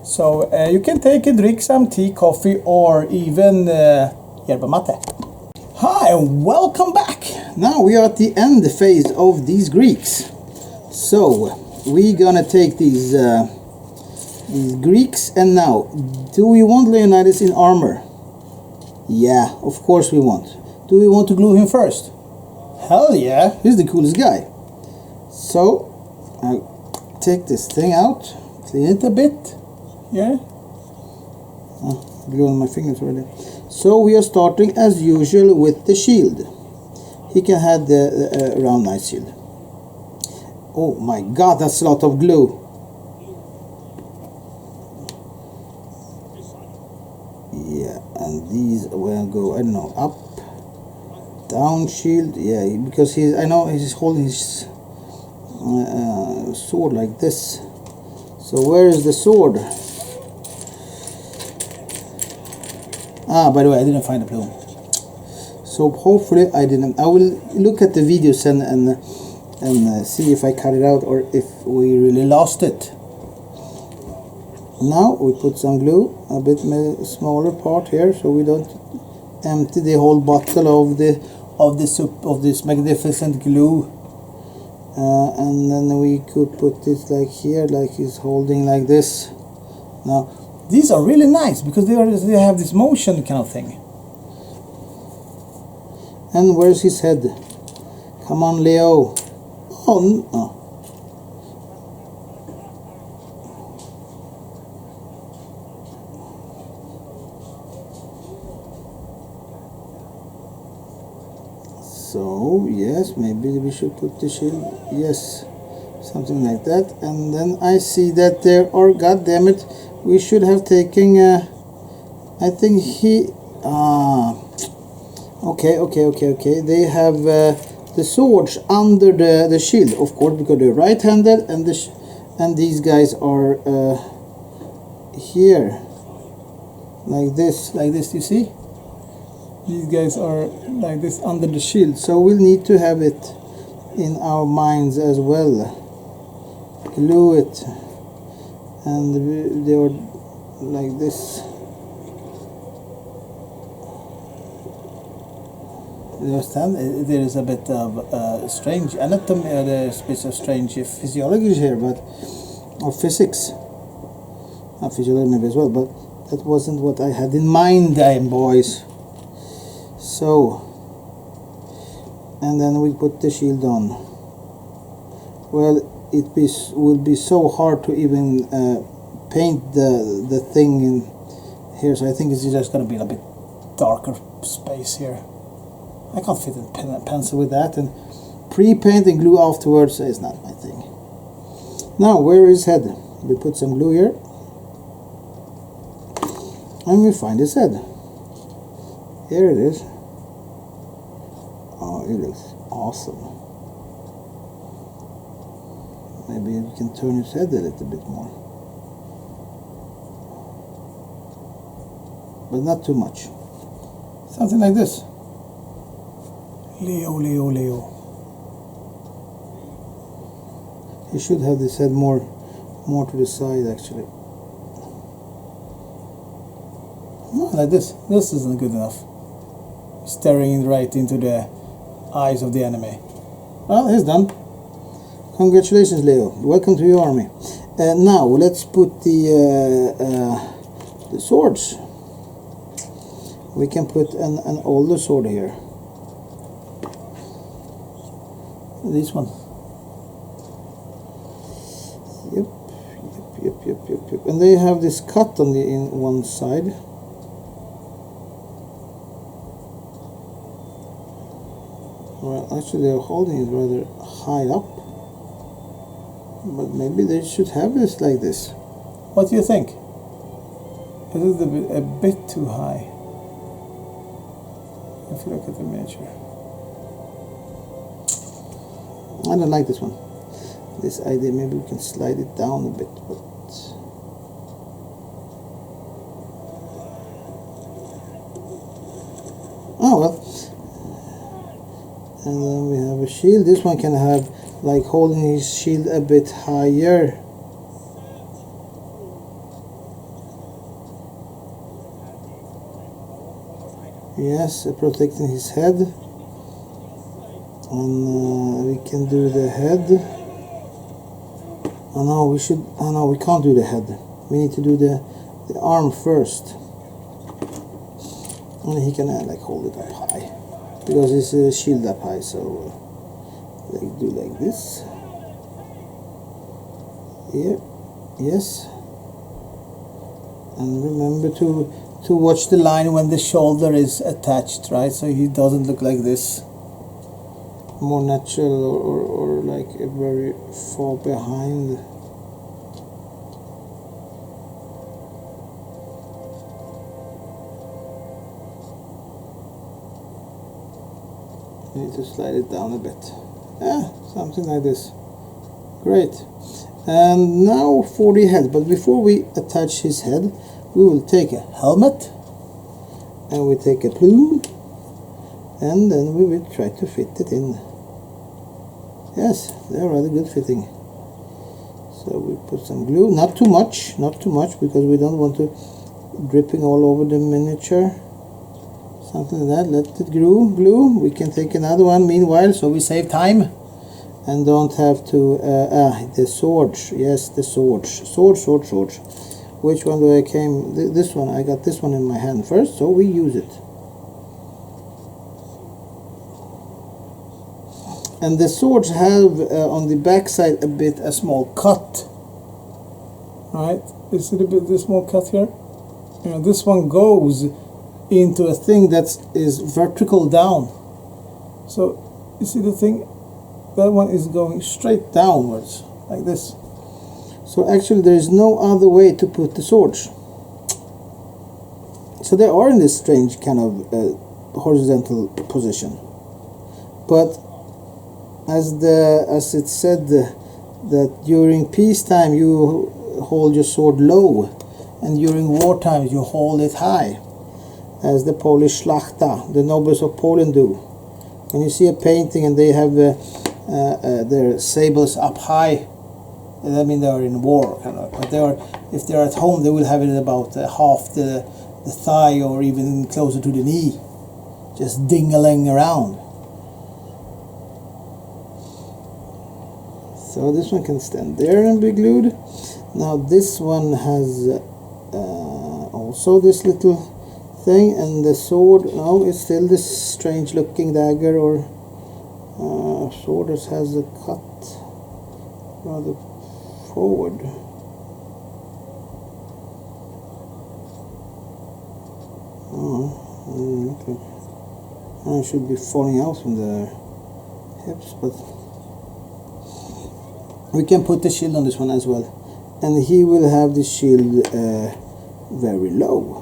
So you can take a drink, some tea, coffee, or even yerba mate. Hi, and welcome back. Now we are at the end phase of these Greeks. So we're gonna take these Greeks, and now, do we want Leonidas in armor? Yeah, of course we want. Do we want to glue him first? Hell yeah, he's the coolest guy. So I'll take this thing out, clean it a bit. Yeah. Glue on my fingers already. So we are starting as usual with the shield. He can have the round nice shield. Oh my God, that's a lot of glue. Yeah, and these will go, I don't know, up, down shield. Yeah, because I know he's holding his sword like this. So where is the sword? By the way, I didn't find a plume. So hopefully I didn't. I will look at the videos and see if I cut it out or if we really lost it. Now we put some glue, a bit smaller part here, so we don't empty the whole bottle of this magnificent glue. And then we could put it like here, like he's holding like this. Now these are really nice because they have this motion kind of thing. And where's his head? Come on, Leo. Oh no. So yes, maybe we should put the shield. Yes, something like that. And then I see that there are, god damn it, we should have taken I think he okay, they have the swords under the shield, of course, because they're right-handed, and and these guys are here, like this, you see? These guys are like this under the shield, so we'll need to have it in our minds as well. Glue it, and they are like this. You understand? There is a bit of strange anatomy, there's a bit of strange physiology here, but or physics, not physiology maybe as well, but that wasn't what I had in mind, boys. So, and then we put the shield on. Well, will be so hard to even paint the thing in here, so I think it's just going to be a bit darker space here. I can't fit a pencil with that, and pre-paint and glue afterwards is not my thing. Now, where is head? We put some glue here, and we find his head. Here it is. Oh, it looks awesome. Maybe we can turn his head a little bit more, but not too much. Something like this. Leo. He should have this head more to the side, actually. No, like this. This isn't good enough. Staring right into the eyes of the enemy. Well, he's done. Congratulations, Leo. Welcome to your army. Now let's put the swords. We can put an older sword here. This one. Yep. And they have this cut on in one side. Well, actually they're holding it rather high up, but maybe they should have this like this. What do you think? Is it a bit too high? If you look at the miniature, I don't like this one. This idea, maybe we can slide it down a bit, but oh well. And then we have a shield. This one can have like holding his shield a bit higher. Yes, protecting his head. And we can do the head. Oh no, we should. Oh no, we can't do the head. We need to do the arm first. And he can like hold it up high, because it's a shield up high, so like do like this. Yeah, yes. And remember to watch the line when the shoulder is attached, right? So he doesn't look like this. More natural or like a very far behind. Need to slide it down a bit. Yeah, something like this. Great. And now for the head. But before we attach his head, we will take a helmet, and we take a plume, and then we will try to fit it in. Yes, they're rather good fitting. So we put some glue, not too much, because we don't want to dripping all over the miniature. Something like that. Let it glue. We can take another one meanwhile, so we save time and don't have to. The swords. Yes, the swords. Swords. Which one do I came? This one. I got this one in my hand first, so we use it. And the swords have on the back side a small cut. Right? Is it the small cut here? Yeah, this one goes into a thing that is vertical down. So you see the thing, that one is going straight downwards like this. So actually there is no other way to put the swords. So they are in this strange kind of horizontal position. But as it said, that during peacetime you hold your sword low, and during wartime you hold it high, as the Polish szlachta, the nobles of Poland, do. When you see a painting and they have their sabers up high, that means they are in war, kind of. But if they are at home, they will have it about half the thigh, or even closer to the knee, just dingling around. So this one can stand there and be glued. Now this one has also this little thing, and the sword, no, it's still this strange looking dagger, or sword that has a cut rather forward. Oh, okay. It should be falling out from the hips, but we can put the shield on this one as well, and he will have the shield very low.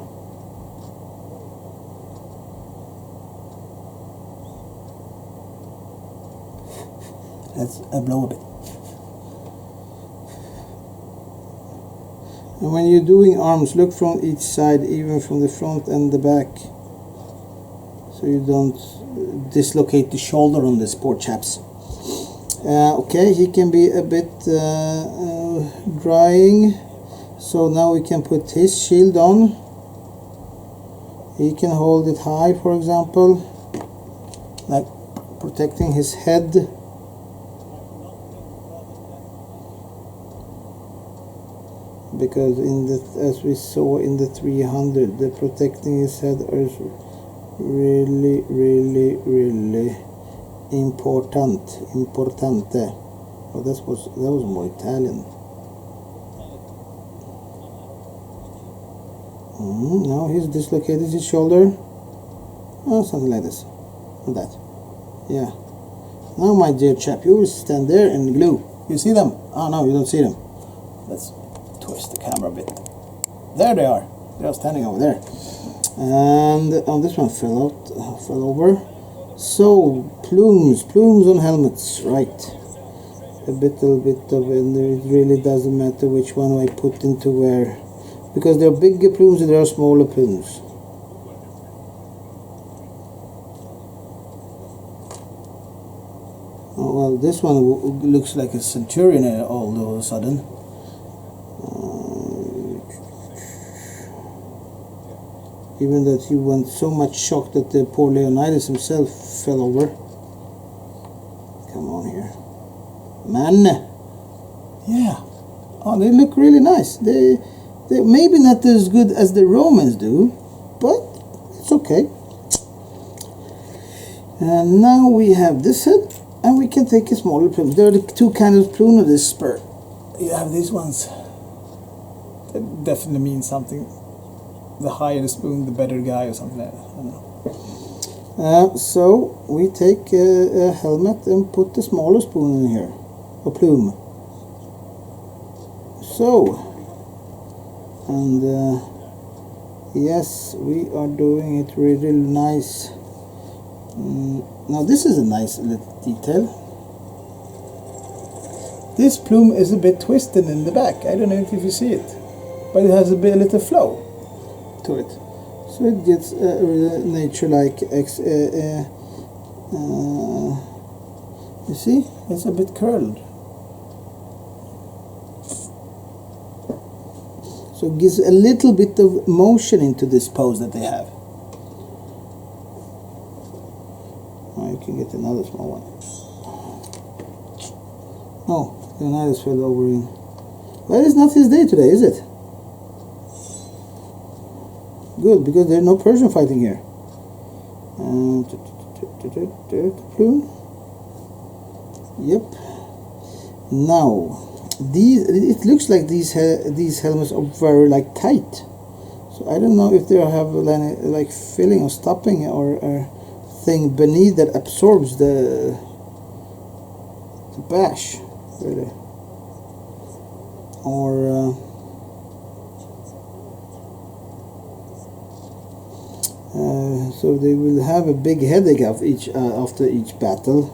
Let's blow a bit. And when you're doing arms, look from each side, even from the front and the back, so you don't dislocate the shoulder on this poor chaps. Okay, he can be a bit drying, so now we can put his shield on. He can hold it high, for example, like protecting his head. Because as we saw in the 300, the protecting his head is really importante. Oh, that was more Italian. Now he's dislocated his shoulder. Oh, something like this. Like that. Yeah. Now, my dear chap, you will stand there and glue. You see them? Oh no, you don't see them. Let's twist the camera a bit. There they are. They are standing over there. And this one fell over. So plumes on helmets, right? A little bit of, and it really doesn't matter which one I put into where, because there are bigger plumes and there are smaller plumes. Oh, well, this one looks like a centurion all of a sudden. Even that he went so much shocked that the poor Leonidas himself fell over. Come on here, man. Yeah. Oh, they look really nice. They maybe not as good as the Romans do, but it's okay. And now we have this head, and we can take a smaller plume. There are the two kinds of plume of this spur. You have these ones. That definitely means something. The higher the spoon, the better guy, or something like that. I don't know. So we take a helmet and put the smaller spoon in here, a plume. So, and yes, we are doing it really nice. Now this is a nice little detail. This plume is a bit twisted in the back. I don't know if you see it, but it has a little flow to it, so it gets nature-like. You see, it's a bit curled, so it gives a little bit of motion into this pose that they have. Now you can get another small one. Oh, Leonidas fell over in. Well, it's not his day today, is it? Good, because there's no Persian fighting here. Plume. Yep. Now, it looks like these helmets are very tight. So I don't know if they have like filling or stopping or thing beneath that absorbs the bash, really, or. So they will have a big headache after each battle,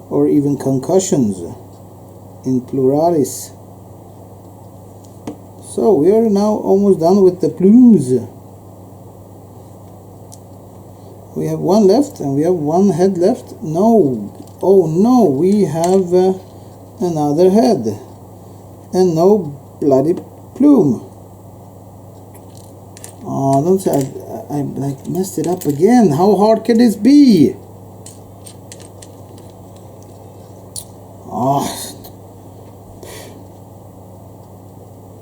or even concussions. in pluralis. So we are now almost done with the plumes. We have one left and we have one head left. No, oh no, we have another head and no bloody plume. Oh, don't say I like messed it up again. How hard can this be? Oh,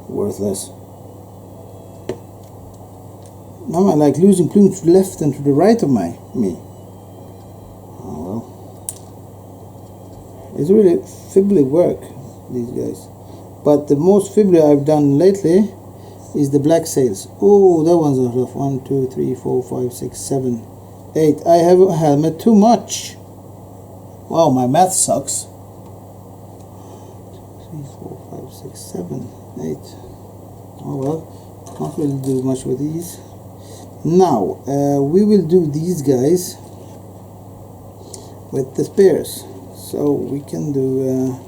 worthless. Now I like losing plumes to the left and to the right of me. Oh well. It's really fibbly work, these guys. But the most fibbly I've done lately is the black sails. Oh, that one's a rough. 1, 2, 3, 4, 5, 6, 7, 8. I have a helmet too much. Wow, my math sucks. 3, 4, 5, 6, 7, 8. Oh well, can't really do much with these. Now we will do these guys with the spears. So we can do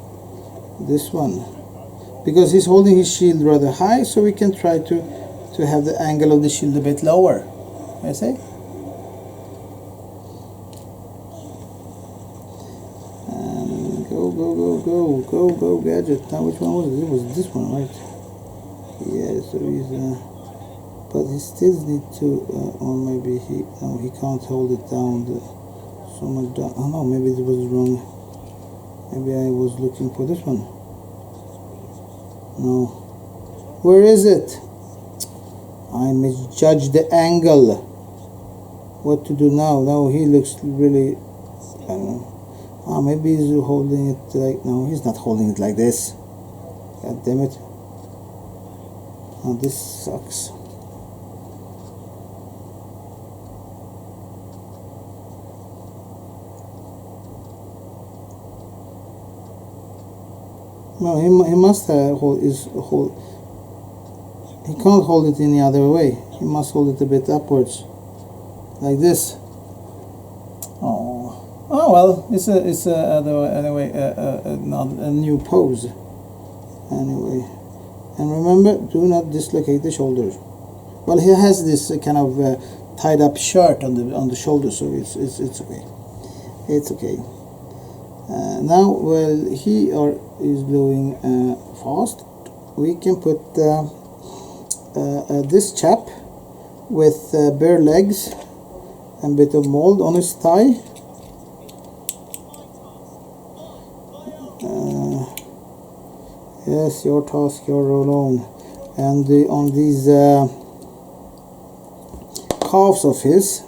this one, because he's holding his shield rather high, so we can try to have the angle of the shield a bit lower. I say. And go gadget. Now which one was it? It was this one, right? Yeah, so he's but he still needs to or maybe he can't hold it down so much down. Oh no, maybe it was wrong. Maybe I was looking for this one. No. Where is it? I misjudged the angle. What to do now? Now he looks really, I don't know. Ah, maybe he's holding it like, no, he's not holding it like this. God damn it. Oh, this sucks. No, he must hold his hold. He can't hold it any other way. He must hold it a bit upwards, like this. Oh well, it's a anyway not a new pose. Anyway, and remember, do not dislocate the shoulders. Well, he has this kind of tied up shirt on the shoulder, so it's okay. It's okay. Now, while he is blowing fast, we can put this chap with bare legs and a bit of mold on his thigh. Yes, your task, your alone. And on these calves of his,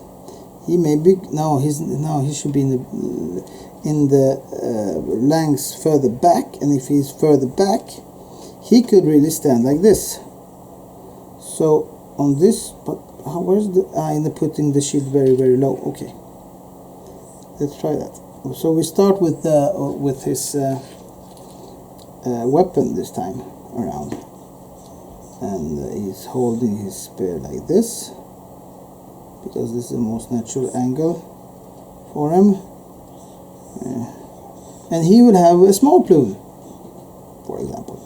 he may be he should be in the lengths further back, and if he's further back, he could really stand like this. So on this, but where's the in the putting the shield very low? Okay, let's try that. So we start with his weapon this time around, and he's holding his spear like this, because this is the most natural angle for him. And he would have a small plume, for example,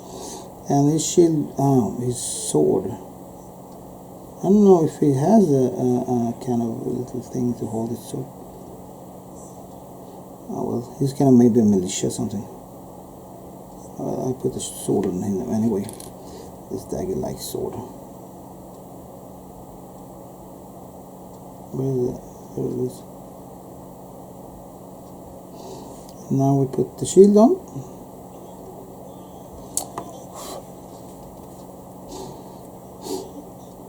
and his shield, his sword. I don't know if he has a kind of a little thing to hold his sword. Oh well, he's kind of maybe a militia or something. I put a sword on him anyway. This dagger-like sword. Where is it? There it is. Now we put the shield on.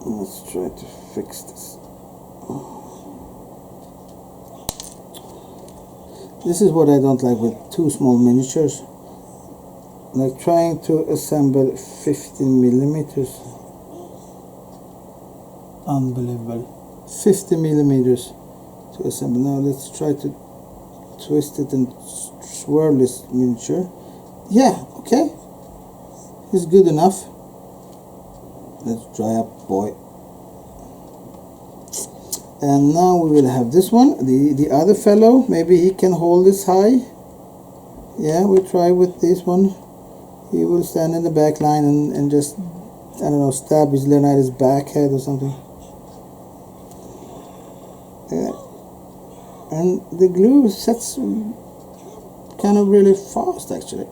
Let's try to fix this. This is what I don't like with too small miniatures. Like trying to assemble 15 millimeters. Unbelievable. 50 millimeters to assemble. Now let's try to twist it and swirl this miniature. Yeah, okay. It's good enough. Let's dry up, boy. And now we will have this one. The other fellow, maybe he can hold this high. Yeah, we try with this one. he will stand in the back line and just, I don't know, stab his Leonidas back head or something. And the glue sets kind of really fast, actually.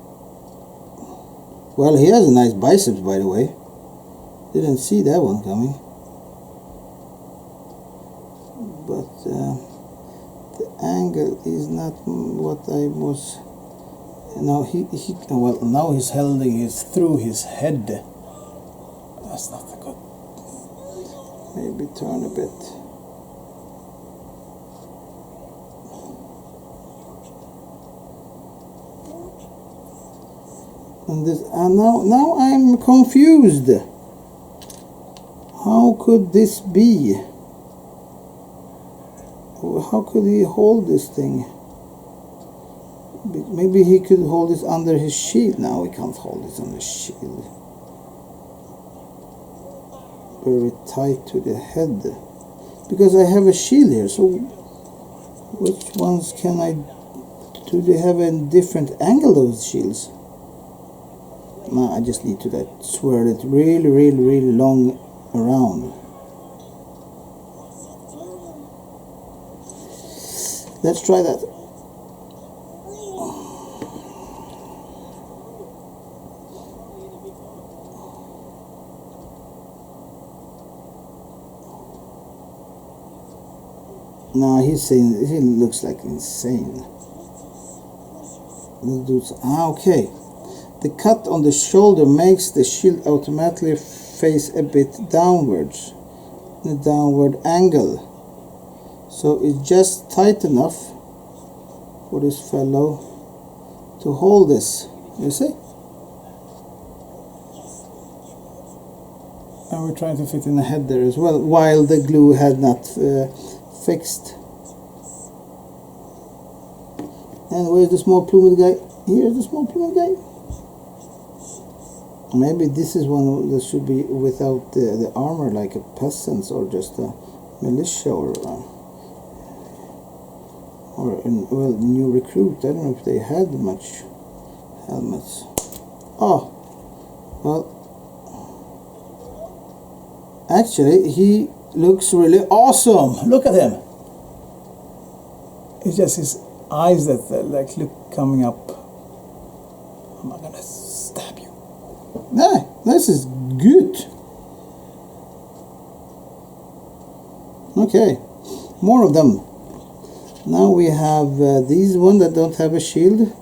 Well, he has a nice biceps, by the way. Didn't see that one coming. But the angle is not what I was. Now now he's holding his through his head. That's not good. Maybe turn a bit. And this, and now I'm confused. How could this be? How could he hold this thing? Maybe he could hold this under his shield. No, he can't hold this under his shield. Very tight to the head. Because I have a shield here, so which ones can I... Do they have a different angle, those shields? No, I just need to swirl it really long around. Let's try that. No, he's saying he looks like insane. This dude's okay. The cut on the shoulder makes the shield automatically face a bit downwards, in a downward angle. So it's just tight enough for this fellow to hold this. You see? And we're trying to fit in the head there as well, while the glue had not fixed. And where's the small plumed guy? Here's the small plumed guy. Maybe this is one that should be without the armor, like a peasant or just a militia or well, new recruit. I don't know if they had much helmets. Oh, well, actually he looks really awesome. Look at him. It's just his eyes that like look coming up. I'm not gonna stab you. Nah, this is good. Okay, more of them. Now we have these one that don't have a shield.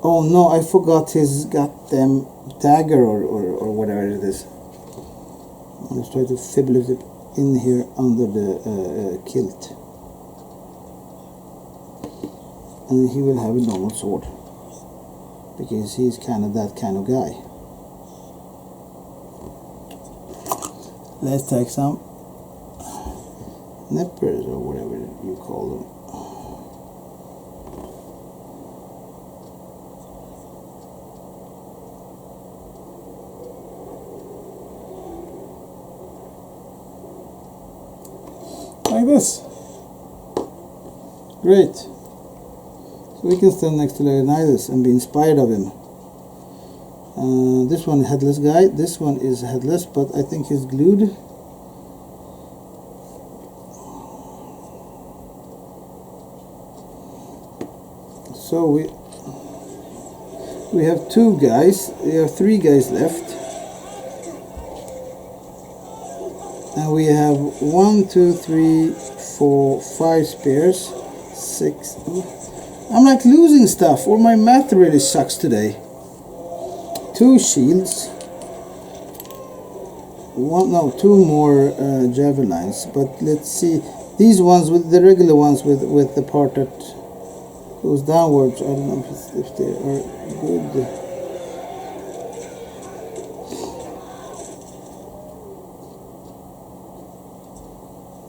Oh no, I forgot his goddamn dagger or whatever it is. Let's try to fibble it in here under the kilt. And he will have a normal sword. Because he's kind of that kind of guy. Let's take some nippers or whatever you call them. Like this. Great. So we can stand next to Leonidas and be inspired of him. This one headless guy. This one is headless, but I think he's glued. So we have two guys. We have three guys left. And we have 1, 2, 3, 4, 5 spears, 6. I'm like losing stuff, or my math really sucks today. 2 shields. 2 more javelins. But let's see, these ones with the regular ones with the part that goes downwards. I don't know if they are good.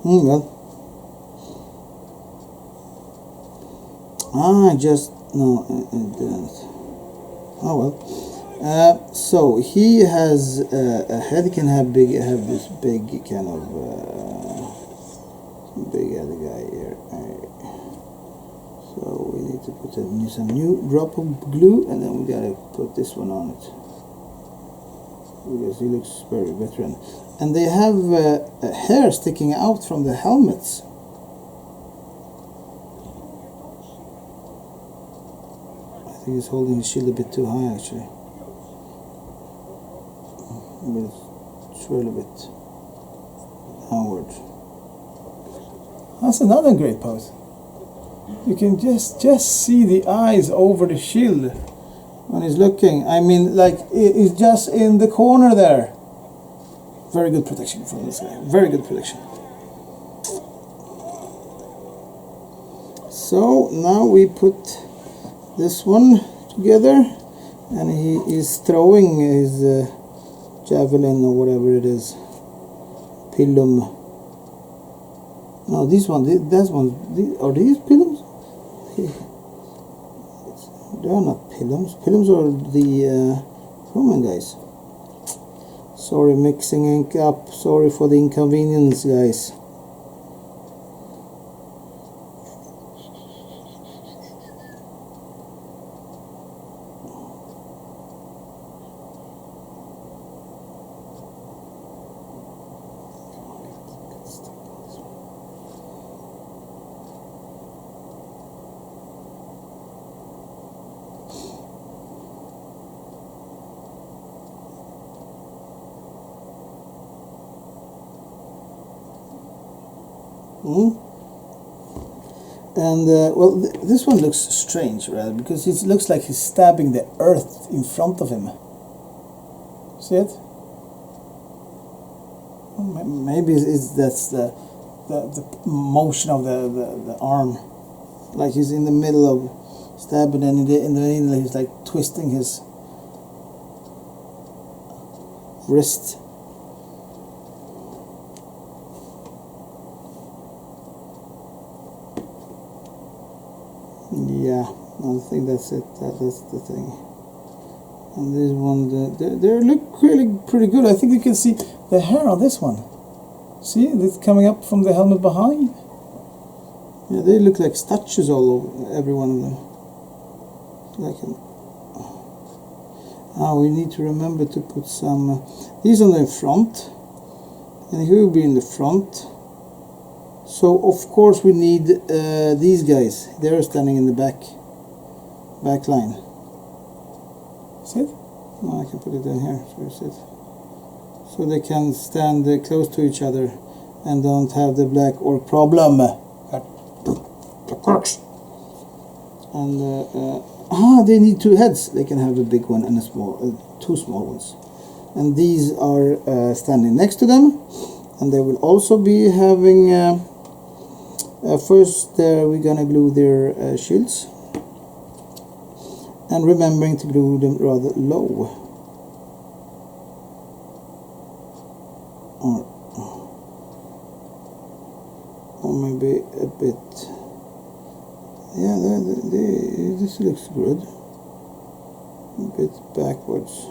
Well, no, it didn't. Oh well. So he has a head. He can have this big kind of big head guy here. So So we need to put some new drop of glue, and then we gotta put this one on it because he looks very veteran. And they have hair sticking out from the helmets. I think he's holding his shield a bit too high actually. We'll swirl a bit downward. That's another great pose. You can just see the eyes over the shield when he's looking. I mean, like, it's just in the corner there. Very good protection from this guy. Very good protection. So now we put this one together, and he is throwing his javelin or whatever it is. Pilum. No, this one, that one. Are these pilums? They are not pilums. Pilums are the Roman guys. Sorry, mixing ink up. Sorry for the inconvenience, guys. And well, this one looks strange, rather, because it looks like he's stabbing the earth in front of him. See it? Maybe that's the motion of the arm, like he's in the middle of stabbing, and in the middle he's like twisting his wrist. Yeah, I think that's it. That's the thing. And this one, they look really pretty good. I think you can see the hair on this one. See, it's coming up from the helmet behind. Yeah, they look like statues all over, every one of them. Like we need to remember to put some. These on the front, and he will be in the front. So of course we need these guys. They're standing in the back line. See it? No, I can put it in here. So you see it. So they can stand close to each other and don't have the black orc problem. And they need two heads. They can have a big one and a small, two small ones. And these are standing next to them, and they will also be having. First, we're gonna glue their shields, and remembering to glue them rather low, or maybe a bit. Yeah, this looks good. A bit backwards.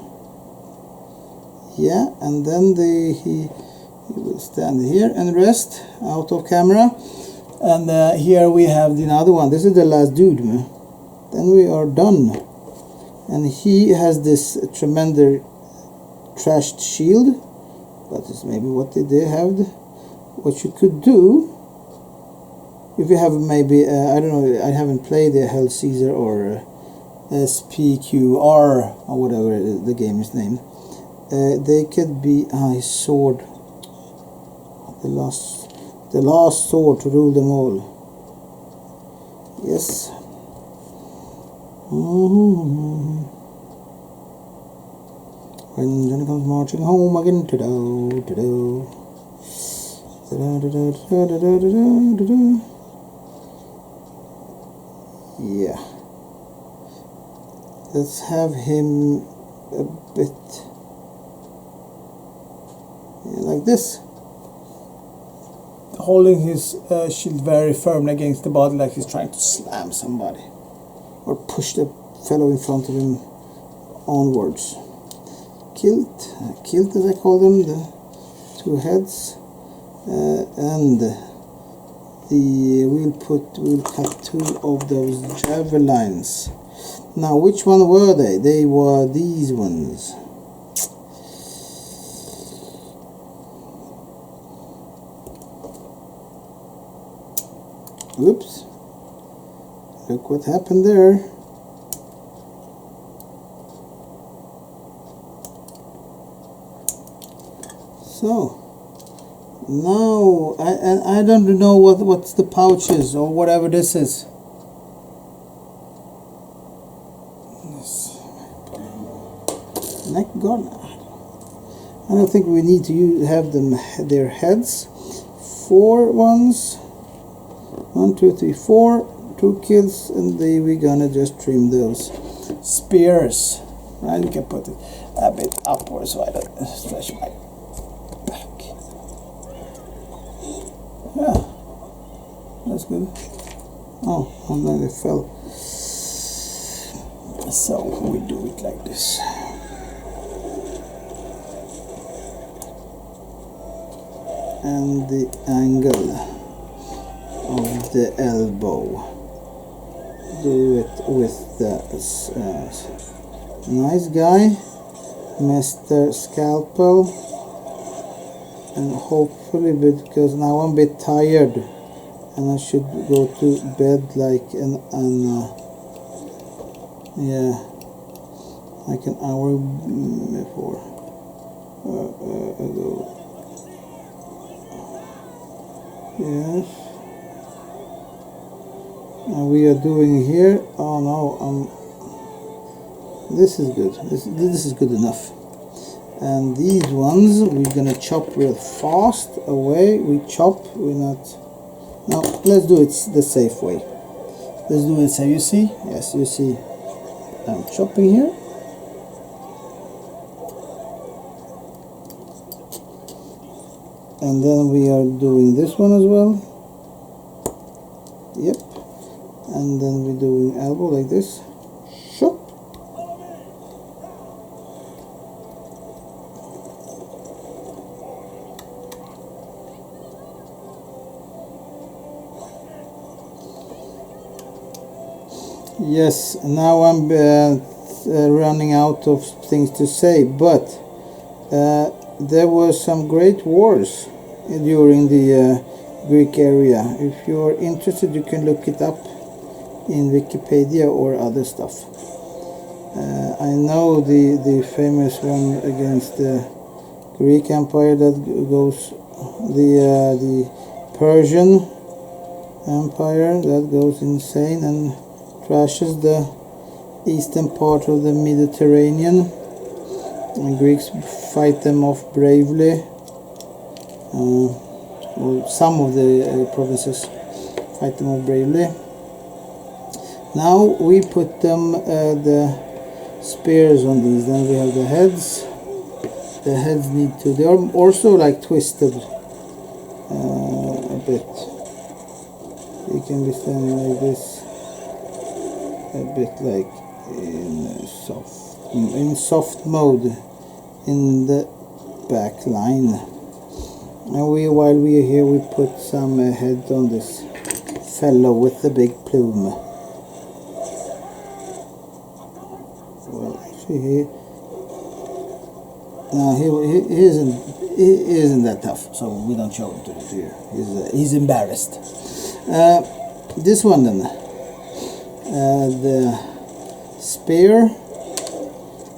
Yeah, and then he will stand here and rest out of camera. And here we have the other one. This is the last dude, man. Then we are done. And he has this tremendous trashed shield. That is maybe what they have. What you could do, if you have maybe, I don't know, I haven't played the Hell Caesar or SPQR or whatever the game is named. They could be his sword. The last sword to rule them all. Yes. When Johnny comes marching home again, yeah. Let's have him a bit like this. Holding his shield very firmly against the body, like he's trying to slam somebody or push the fellow in front of him onwards. Kilt as I call them, the two heads, and we'll cut 2 of those javelins. Now, which one were they? They were these ones. Oops. Look what happened there. So now I don't know what's the pouch is or whatever this is. Neck guard. I don't think we need to have their heads. 4 ones. 1, 2, 3, 4. 2 kills, and we're gonna just trim those spears. Right, we can put it a bit upwards so I don't stretch my back. Yeah, that's good. Oh, and then it fell. So we do it like this. And the angle of the elbow, do it with the nice guy, Mr. Scalpel, and hopefully, because now I'm a bit tired and I should go to bed like like an hour before ago. Yes. And we are doing here. Oh no, this is good. This is good enough. And these ones we're gonna chop real fast away. We chop. We're not. Now let's do it the safe way. Let's do it safe. You see? Yes, you see. I'm chopping here. And then we are doing this one as well. Yep. And then we're doing elbow like this. Chop. Yes, now I'm running out of things to say, but there were some great wars during the Greek area. If you're interested, you can look it up in Wikipedia or other stuff. I know the famous one against the Greek Empire that goes the Persian Empire that goes insane and trashes the eastern part of the Mediterranean. And Greeks fight them off bravely. Well, some of the provinces fight them off bravely. Now we put them the spears on these. Then we have the heads. The heads need to. They are also like twisted a bit. You can be standing like this, a bit like in soft mode in the back line. And while we are here, we put some head on this fellow with the big plume. Well, actually, he isn't that tough, so we don't show him to you. He's embarrassed. This one then, the spear.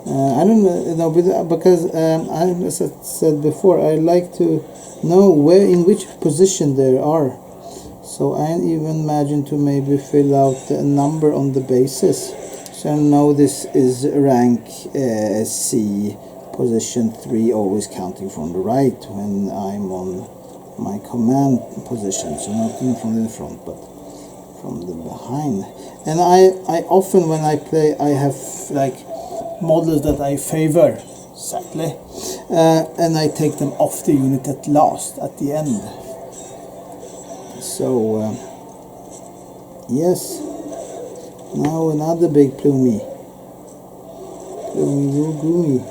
I don't know, because as I said before, I like to know in which position they are. So I even imagine to maybe fill out a number on the bases. So I know this is rank C, position 3, always counting from the right when I'm on my command position. So not from the front, but from the behind. And I often, when I play, I have like models that I favor, sadly, and I take them off the unit at the end. So yes, now another big plumey gloomy.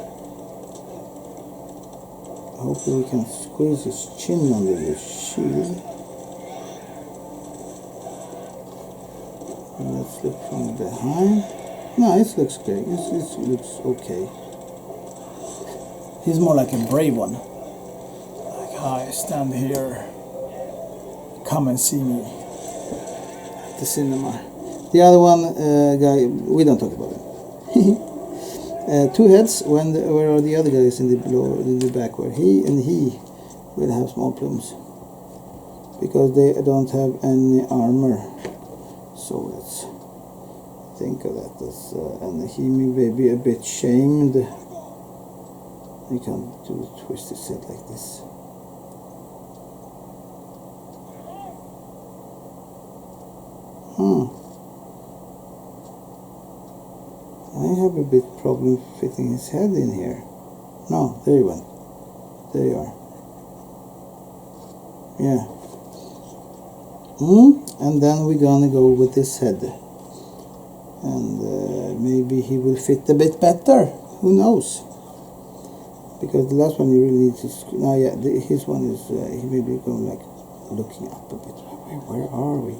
Hopefully we can squeeze his chin under the shield. Let's look from behind. No, it looks great. It looks okay. He's more like a brave one. Like, hi, stand here. Come and see me. At the cinema. The other one, guy, we don't talk about him. Two heads. Where are the other guys in the back? Where he will have small plumes because they don't have any armor. So let's think of that. And he may be a bit shamed. You can't twist his head like this. I have a bit problem fitting his head in here. No, there you went. There you are. Yeah. And then we're gonna go with his head. And maybe he will fit a bit better. Who knows? Because the last one you really need to... No, yeah, his one is... he may be going like looking up a bit. Where are we?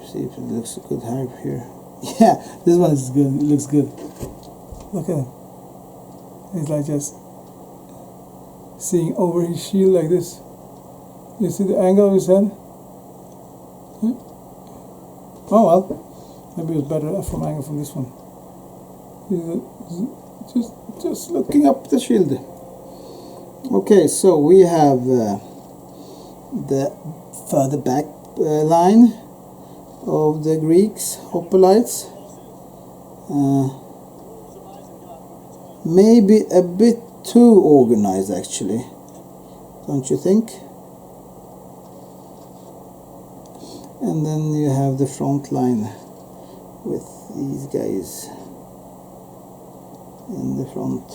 See if it looks good here. Yeah, this one is good. It looks good. Look at him. It's like just seeing over his shield like this. You see the angle of his head? Oh well, maybe it's better from angle from this one. Just looking up the shield. Okay, so we have the further back line of the Greeks, hoplites. Maybe a bit too organized actually, don't you think? And then you have the front line with these guys in the front.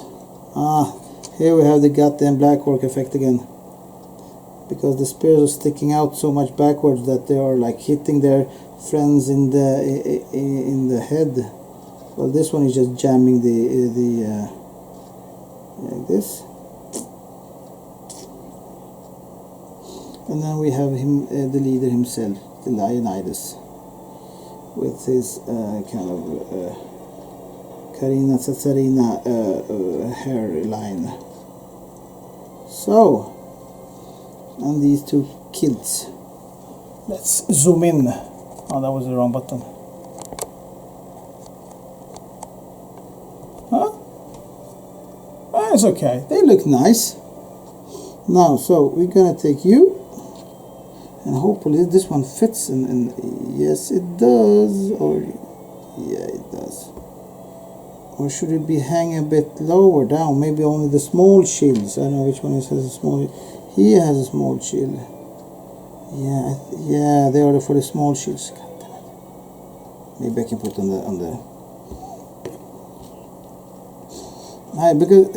Here we have the goddamn blackwork effect again, because the spears are sticking out so much backwards that they are like hitting their friends in the head. Well, this one is just jamming the like this. And then we have him, the leader himself, the Leonidas, with his kind of Karina Tsarina hairline. So, and these two kids. Let's zoom in. Oh, that was the wrong button. Huh? Oh, it's okay. They look nice. Now, so we're gonna take you, and hopefully this one fits. And yes, it does. Or yeah, it does. Or should it be hanging a bit lower down? Maybe only the small shields. I don't know which one has a small. He has a small shield. Yeah, they are for the small shields. God damn it. Maybe I can put on the. Because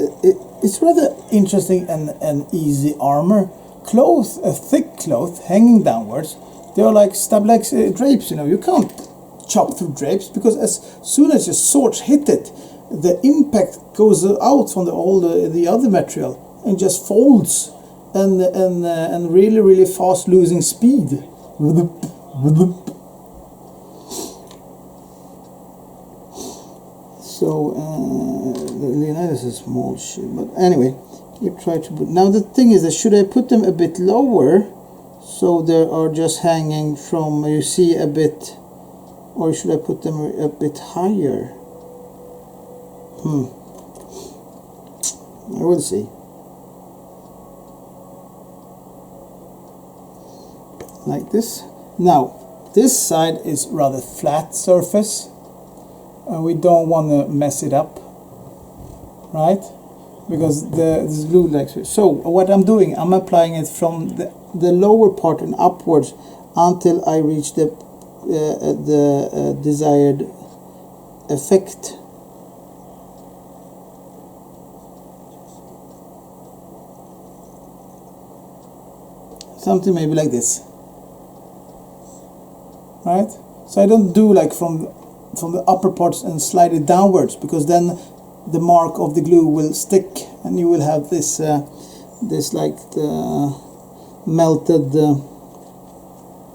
it's rather interesting and easy armor. Cloth, a thick cloth hanging downwards. They are like drapes. You know, you can't chop through drapes because as soon as your swords hit it, the impact goes out from the other material and just folds. And really fast losing speed. So Leonidas is a small shield, but anyway, we try to put. Now the thing is that should I put them a bit lower, so they are just hanging from, you see, a bit, or should I put them a bit higher? I will see. Like this. Now this side is rather flat surface and we don't want to mess it up, right? Because this glue like this. So what I'm doing, I'm applying it from the lower part and upwards until I reach the desired effect. Something maybe like this. Right, so I don't do like from the upper parts and slide it downwards, because then the mark of the glue will stick and you will have this this like the melted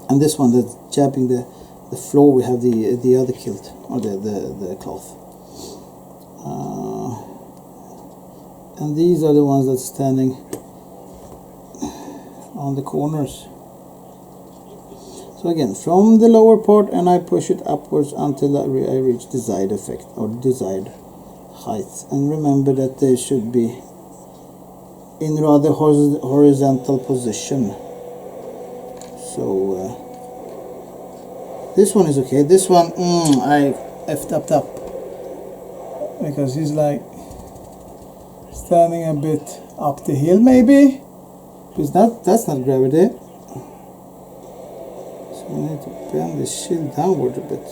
and this one that's jabbing the the floor we have the other kilt, or the cloth. And these are the ones that's standing on the corners. So again, from the lower part, and I push it upwards until I reach desired effect, or desired height. And remember that they should be in rather horizontal position. So this one is okay. This one, I effed up because he's like standing a bit up the hill, maybe. Because that's not gravity. So I need to bend the shield downward a bit.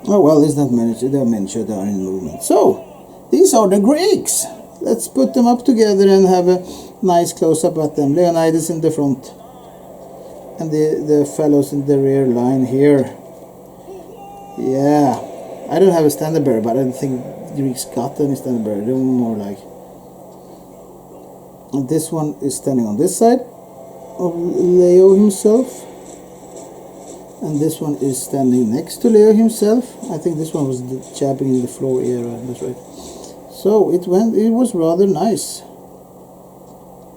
Oh well, it's not miniature, they're miniature, they are in movement. So, these are the Greeks. Let's put them up together and have a nice close-up at them. Leonidas in the front. And the fellows in the rear line here. Yeah. I don't have a standard bearer, but I don't think Greeks got any standard bearer. They're more like... And this one is standing on this side of Leo himself. And this one is standing next to Leo himself. I think this one was jabbing in the floor area. That's right. So it was rather nice.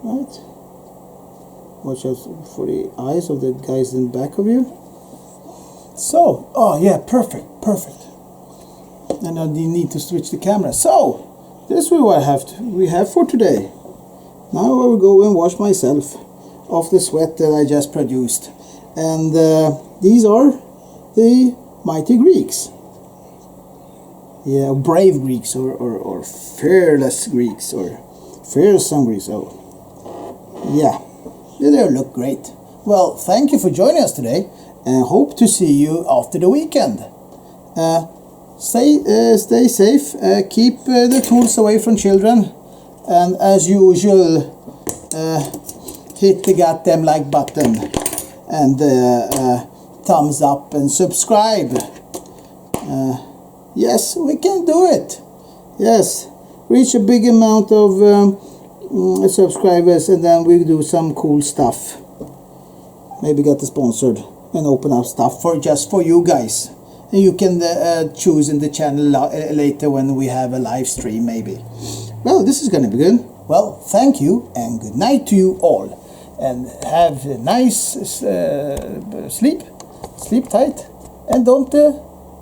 Right? Watch out for the eyes of the guys in back of you. So, oh yeah, perfect. And now you need to switch the camera. So, this is what we have for today. Now I will go and wash myself of the sweat that I just produced. And these are the mighty Greeks. Yeah, brave Greeks, or fearless Greeks, or fearsome Greeks. Oh, yeah, they look great. Well, thank you for joining us today, and hope to see you after the weekend. Stay safe. Keep the tools away from children, and as usual, hit the goddamn like button and thumbs up and subscribe. Yes, we can do it. Yes, reach a big amount of subscribers, and then we do some cool stuff. Maybe get sponsored and open up stuff just for you guys. And you can choose in the channel later when we have a live stream, maybe. Well, this is gonna be good. Well, thank you and good night to you all, and have a nice sleep tight, and don't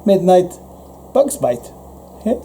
midnight bugs bite. Okay?